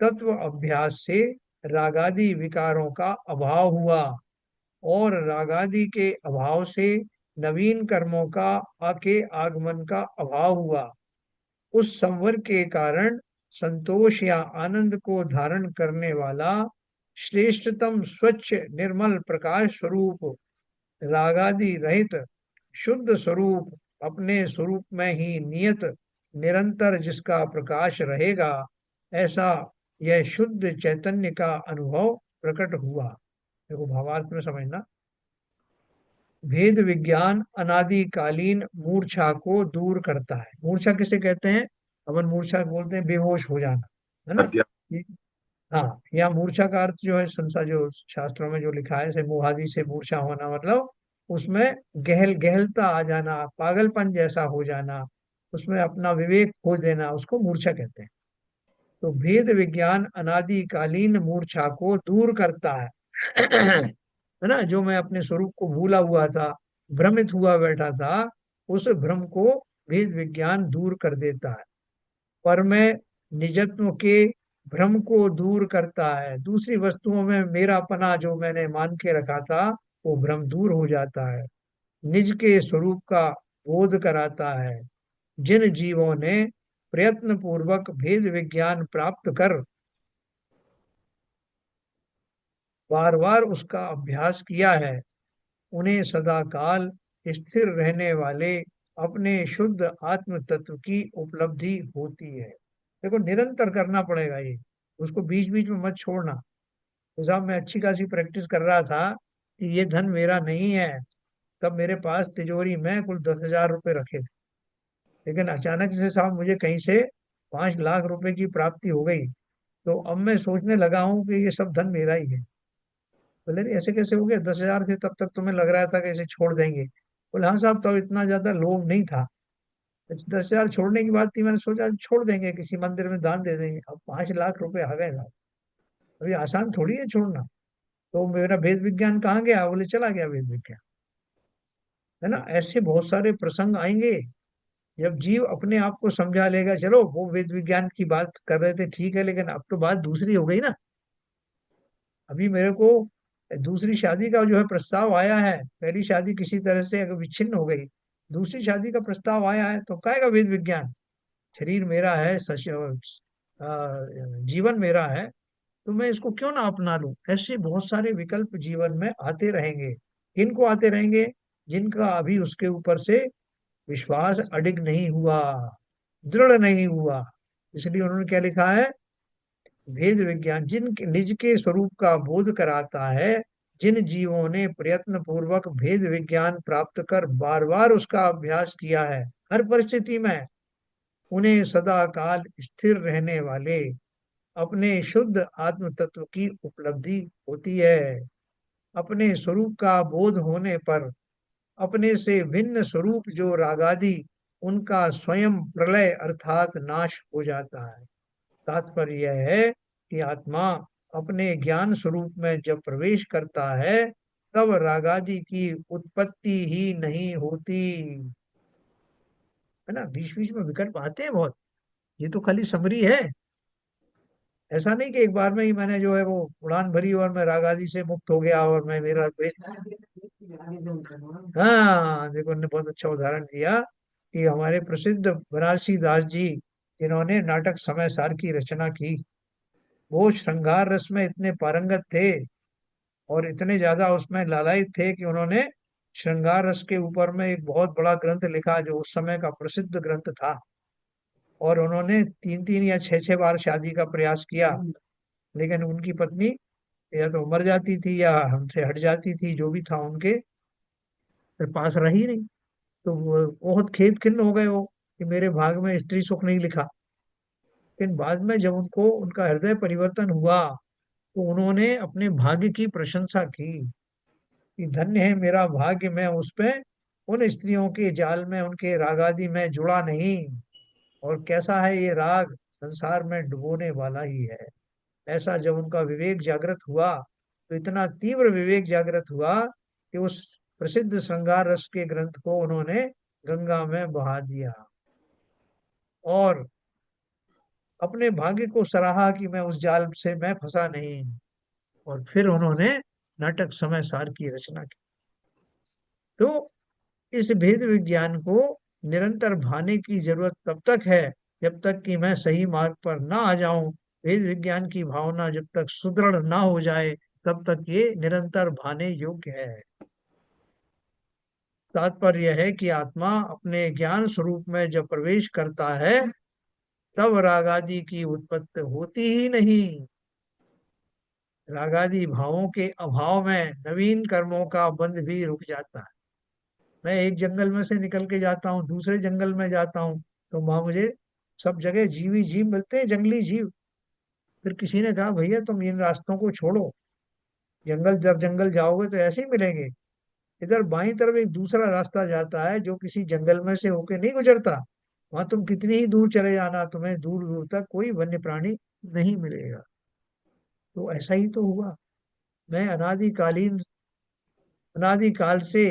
तत्व अभ्यास से रागादि विकारों का अभाव हुआ, और रागादि के अभाव से नवीन कर्मों का आके आगमन का अभाव हुआ। उस संवर के कारण संतोष या आनंद को धारण करने वाला श्रेष्ठतम स्वच्छ निर्मल प्रकाश स्वरूप रागादि रहित शुद्ध स्वरूप, अपने स्वरूप में ही नियत निरंतर जिसका प्रकाश रहेगा, ऐसा यह शुद्ध चैतन्य का अनुभव प्रकट हुआ। देखो भावार्थ में समझना। भेद विज्ञान अनादिकालीन मूर्छा को दूर करता है। मूर्छा किसे कहते हैं? अपन मूर्छा बोलते हैं बेहोश हो जाना, है ना? अज्ञान। हाँ, या मूर्छा का अर्थ जो है संसार जो शास्त्रों में जो लिखा है, जैसे मोहादि से मूर्छा होना, मतलब उसमें गहलता आ जाना, पागलपन जैसा हो जाना, उसमें अपना विवेक खो देना, उसको मूर्छा कहते हैं। तो भेद विज्ञान अनादिकालीन मूर्छा को दूर करता है। है ना? जो मैं अपने स्वरूप को भूला हुआ था, भ्रमित हुआ बैठा था, उस भ्रम को भेद विज्ञान दूर कर देता है। पर मैं निजत्व के भ्रम को दूर करता है। दूसरी वस्तुओं में मेरापना जो मैंने मान के रखा था, वो भ्रम दूर हो जाता है। निज के स्वरूप का बोध कराता है। जिन जीवों ने प्रयत्न पूर्वक भेद विज्ञान प्राप्त कर बार बार उसका अभ्यास किया है, उन्हें सदा काल स्थिर रहने वाले अपने शुद्ध आत्म तत्व की उपलब्धि होती है। देखो निरंतर करना पड़ेगा ये, उसको बीच बीच में मत छोड़ना। तो साहब मैं अच्छी खासी प्रैक्टिस कर रहा था कि ये धन मेरा नहीं है, तब मेरे पास तिजोरी में कुल 10,000 रुपये रखे थे। लेकिन अचानक से साहब मुझे कहीं से 5 लाख रुपए की प्राप्ति हो गई। तो अब मैं सोचने लगा हूँ कि ये सब धन मेरा ही है। बोले नहीं ऐसे कैसे हो गया? 10,000 थे तब तक तुम्हें लग रहा था कि इसे छोड़ देंगे। बोले हाँ साहब, तब इतना ज्यादा लोभ नहीं था। 10,000 छोड़ने की बात थी, मैंने सोचा छोड़ देंगे, किसी मंदिर में दान दे देंगे। अब 5 लाख रुपए आ गए साहब। अभी आसान थोड़ी है छोड़ना। तो मेरा वेद विज्ञान कहाँ गया? बोले चला गया वेद विज्ञान। है ना? ऐसे बहुत सारे प्रसंग आएंगे जब जीव अपने आप को समझा लेगा। चलो वो वेद विज्ञान की बात कर रहे थे ठीक है, लेकिन अब तो बात दूसरी हो गई ना। अभी मेरे को दूसरी शादी का जो है प्रस्ताव आया है। पहली शादी किसी तरह से अगर विच्छिन्न हो गई, दूसरी शादी का प्रस्ताव आया है, तो काहेगा वेद विज्ञान? शरीर मेरा है, जीवन मेरा है, तो मैं इसको क्यों ना अपना लूं? ऐसे बहुत सारे विकल्प जीवन में आते रहेंगे। किनको आते रहेंगे? जिनका अभी उसके ऊपर से विश्वास अडिग नहीं हुआ, दृढ़ नहीं हुआ। इसलिए उन्होंने क्या लिखा है? भेद विज्ञान जिन निज के स्वरूप का बोध कराता है, जिन जीवों ने प्रयत्न पूर्वक भेद विज्ञान प्राप्त कर बार बार उसका अभ्यास किया है, हर परिस्थिति में उन्हें सदा काल स्थिर रहने वाले अपने शुद्ध आत्म तत्व की उपलब्धि होती है। अपने स्वरूप का बोध होने पर अपने से भिन्न स्वरूप जो रागादि, उनका स्वयं प्रलय अर्थात नाश हो जाता है। तात्पर्य यह है कि आत्मा अपने ज्ञान स्वरूप में जब प्रवेश करता है, तब रागादि की उत्पत्ति ही नहीं होती। है ना? बीच बीच में विकल्प आते हैं बहुत। ये तो खाली समरी है। ऐसा नहीं कि एक बार में ही मैंने जो है वो उड़ान भरी और मैं राग आदि से मुक्त हो गया और मैं मेरा हाँ देखो ने बहुत अच्छा उदाहरण दिया कि हमारे प्रसिद्ध बनारसी दास जी, जिन्होंने नाटक समय सार की रचना की, वो श्रृंगार रस में इतने पारंगत थे और इतने ज्यादा उसमें लालायित थे कि उन्होंने श्रृंगार रस के ऊपर में एक बहुत बड़ा ग्रंथ लिखा, जो उस समय का प्रसिद्ध ग्रंथ था। और उन्होंने 3-3 या 6-6 बार शादी का प्रयास किया, लेकिन उनकी पत्नी या तो मर जाती थी या हमसे हट जाती थी, जो भी था उनके फिर पास रही नहीं। तो वो बहुत खेद खिन्न हो गए वो कि मेरे भाग में स्त्री सुख नहीं लिखा। लेकिन बाद में जब उनको उनका हृदय परिवर्तन हुआ, तो उन्होंने अपने भाग्य की प्रशंसा की कि धन्य है मेरा भाग्य, मैं उस पे उन स्त्रियों के जाल में, उनके रागादि में जुड़ा नहीं। और कैसा है ये राग, संसार में डुबोने वाला ही है। ऐसा जब उनका विवेक जागृत हुआ, तो इतना तीव्र विवेक जागृत हुआ कि उस प्रसिद्ध श्रृंगार रस के ग्रंथ को उन्होंने गंगा में बहा दिया और अपने भाग्य को सराहा कि मैं उस जाल से मैं फंसा नहीं। और फिर उन्होंने नाटक समय सार की रचना की। तो इस भेद विज्ञान को निरंतर भाने की जरूरत तब तक है जब तक कि मैं सही मार्ग पर ना आ जाऊं। भेद विज्ञान की भावना जब तक सुदृढ़ ना हो जाए, तब तक ये निरंतर भाने योग्य है। तात्पर्य है कि आत्मा अपने ज्ञान स्वरूप में जब प्रवेश करता है तब रागादि की उत्पत्ति होती ही नहीं। रागादि भावों के अभाव में नवीन कर्मों का बंध भी रुक जाता है। मैं एक जंगल में से निकल के जाता हूँ, दूसरे जंगल में जाता हूँ, तो वहां मुझे सब जगह जीव ही जीव मिलते हैं, जंगली जीव। फिर किसी ने कहा भैया तुम इन रास्तों को छोड़ो, जंगल जब जंगल जाओगे तो ऐसे ही मिलेंगे। इधर बाईं तरफ एक दूसरा रास्ता जाता है जो किसी जंगल में से होके नहीं गुजरता। वहां तुम कितनी ही दूर चले जाना, तुम्हें दूर दूर तक कोई वन्य प्राणी नहीं मिलेगा। तो ऐसा ही तो हुआ। मैं अनादिकाल से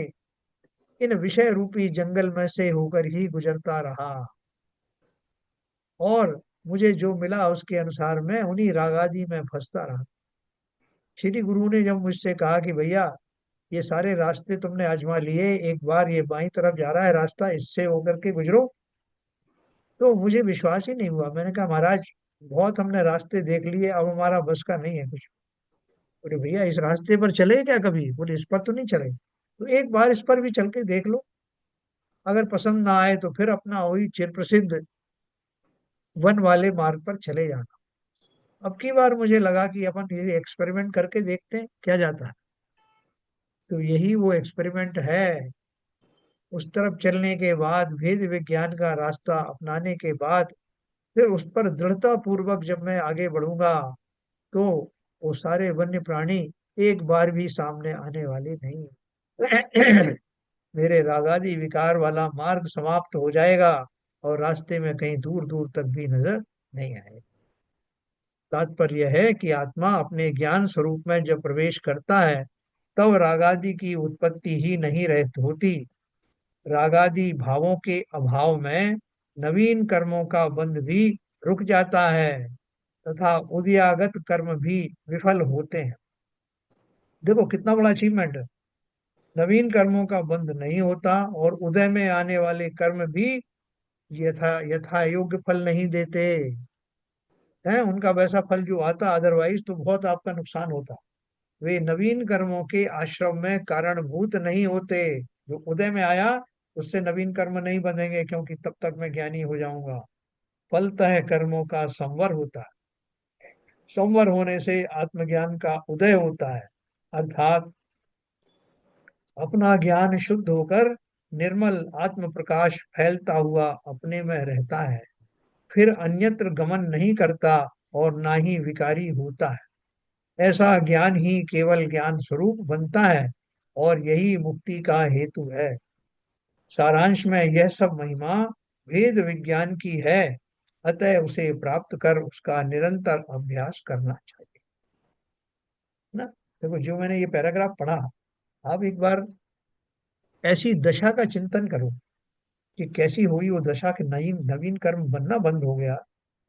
इन विषय रूपी जंगल में से होकर ही गुजरता रहा, और मुझे जो मिला उसके अनुसार मैं उन्हीं रागादि में फंसता रहा। श्री गुरु ने जब मुझसे कहा कि भैया ये सारे रास्ते तुमने आजमा लिए, एक बार ये बाईं तरफ जा रहा है रास्ता, इससे होकर के गुजरो, तो मुझे विश्वास ही नहीं हुआ। मैंने कहा महाराज बहुत हमने रास्ते देख लिए, अब हमारा बस का नहीं है कुछ। बोले भैया इस रास्ते पर चले क्या कभी? बोले इस पर तो नहीं चले। तो एक बार इस पर भी चल के देख लो, अगर पसंद ना आए तो फिर अपना वही चिर प्रसिद्ध वन वाले मार्ग पर चले जाना। अब की बार मुझे लगा कि अपन ये एक्सपेरिमेंट करके देखते हैं क्या जाता है। तो यही वो एक्सपेरिमेंट है। उस तरफ चलने के बाद, भेद विज्ञान का रास्ता अपनाने के बाद, फिर उस पर दृढ़ता पूर्वक जब मैं आगे बढ़ूंगा, तो वो सारे वन्य प्राणी एक बार भी सामने आने वाले नहीं। मेरे रागादि विकार वाला मार्ग समाप्त हो जाएगा और रास्ते में कहीं दूर दूर तक भी नजर नहीं आएगा। तात्पर्य है कि आत्मा अपने ज्ञान स्वरूप में जब प्रवेश करता है तब रागादि की उत्पत्ति ही नहीं रहती होती। रागादि भावों के अभाव में नवीन कर्मों का बंध भी रुक जाता है तथा उदयागत कर्म भी विफल होते हैं। देखो कितना बड़ा अचीवमेंट है। नवीन कर्मों का बंध नहीं होता और उदय में आने वाले कर्म भी यथा यथा योग्य फल नहीं देते हैं। उनका वैसा फल जो आता, अदरवाइज तो बहुत आपका नुकसान होता। वे नवीन कर्मों के आश्रम में कारणभूत नहीं होते। जो उदय में आया उससे नवीन कर्म नहीं बनेंगे, क्योंकि तब तक मैं ज्ञानी हो जाऊंगा। फलतः कर्मों का संवर होता है। संवर होने से आत्मज्ञान का उदय होता है, अर्थात अपना ज्ञान शुद्ध होकर निर्मल आत्म प्रकाश फैलता हुआ अपने में रहता है, फिर अन्यत्र गमन नहीं करता और ना ही विकारी होता है। ऐसा ज्ञान ही केवल ज्ञान स्वरूप बनता है और यही मुक्ति का हेतु है। सारांश में यह सब महिमा वेद विज्ञान की है, अतः उसे प्राप्त कर उसका निरंतर अभ्यास करना चाहिए ना। देखो जो मैंने ये पैराग्राफ पढ़ा, आप एक बार ऐसी दशा का चिंतन करो कि कैसी हुई वो दशा कि नवीन नवीन कर्म बनना बंद हो गया,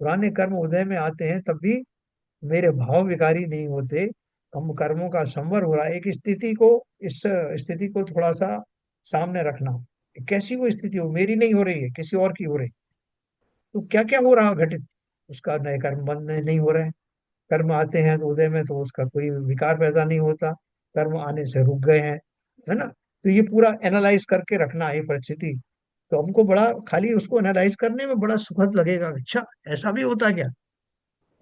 पुराने कर्म उदय में आते हैं तब भी मेरे भाव विकारी नहीं होते, हम कर्मों का संवर हो रहा है। एक स्थिति को, इस स्थिति को थोड़ा सा सामने रखना, कैसी वो स्थिति हो, मेरी नहीं हो रही है, किसी और की हो रही। तो क्या क्या हो रहा घटित, उसका नए कर्म बंद नहीं हो रहे हैं। कर्म आते हैं तो उदय में तो उसका कोई विकार पैदा नहीं होता, कर्म आने से रुक गए हैं, है ना। तो ये पूरा एनालाइज करके रखना है परिस्थिति। तो हमको बड़ा, खाली उसको एनालाइज करने में बड़ा सुखद लगेगा, अच्छा ऐसा भी होता क्या।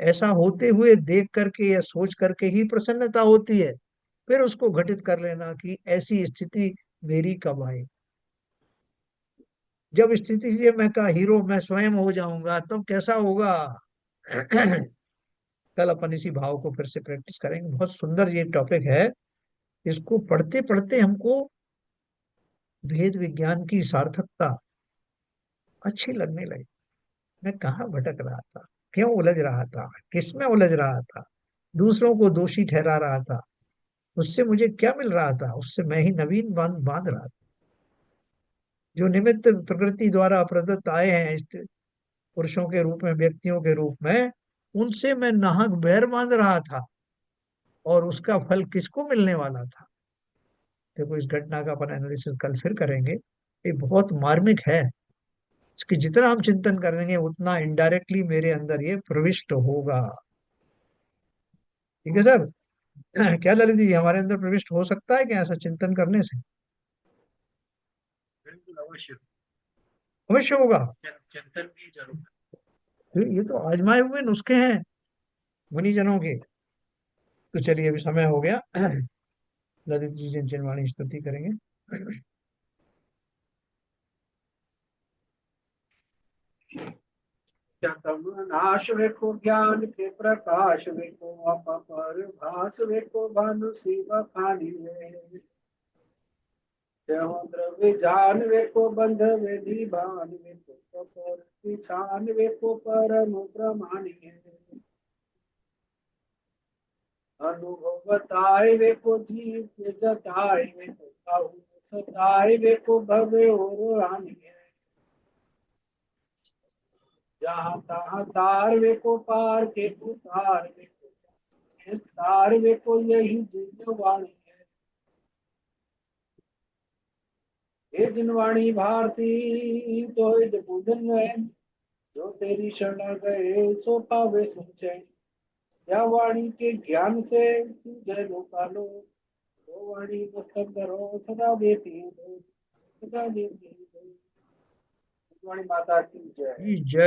ऐसा होते हुए देख करके या सोच करके ही प्रसन्नता होती है। फिर उसको घटित कर लेना कि ऐसी स्थिति मेरी कब आए। जब स्थिति से मैं का हीरो मैं स्वयं हो जाऊंगा तब कैसा होगा। कल अपन इसी भाव को फिर से प्रैक्टिस करेंगे। बहुत सुंदर ये टॉपिक है। इसको पढ़ते पढ़ते हमको भेद विज्ञान की सार्थकता अच्छी लगने लगी। मैं कहाँ भटक रहा था, क्यों उलझ रहा था, किसमें उलझ रहा था, दूसरों को दोषी ठहरा रहा था, उससे मुझे क्या मिल रहा था, उससे मैं ही नवीन बांध बांध रहा था। जो निमित्त प्रकृति द्वारा प्रदत्त आए हैं पुरुषों के रूप में, व्यक्तियों के रूप में, उनसे मैं नाहक बैर बांध रहा था, और उसका फल किसको मिलने वाला था। देखो इस घटना का अपन एनालिसिस कल फिर करेंगे। ये बहुत मार्मिक है। इसकी जितना हम चिंतन करेंगे उतना इनडायरेक्टली मेरे अंदर ये प्रविष्ट होगा। ठीक है सर। क्या ललित जी, हमारे अंदर प्रविष्ट हो सकता है क्या ऐसा चिंतन करने से? अवश्य अवश्य होगा। चिंतन की जरूरत है। ये तो आजमाए हुए नुस्खे हैं मुनि जनों के। तो चलिए अभी समय हो गया। ललित जी जिन वाणी स्तुति करेंगे। तम नाश वेको ज्ञान के प्रकाश वेको अपर भास वेको भानु शिव खानी वे द्रव्य जान वेको बंध वेदी भान वेको पर पिछान वेको परम प्रमाणी अनुभव बताए वेको जीव के जताए वेको काहू सताए वेको भवे और हानि जहाँ तहाँ तार वेको पार के उतार वेको इस तार वेको यही जिंदवाणी है। हे जिनवाणी भारती तो इद पूजन है जो तेरी शरण गए सो पावे सुचै या वाणी के ज्ञान से तू जय लो पालो वो वाणी मस्तक धरो सदा देती है सदा देती है। वाणी माता की जय। जय।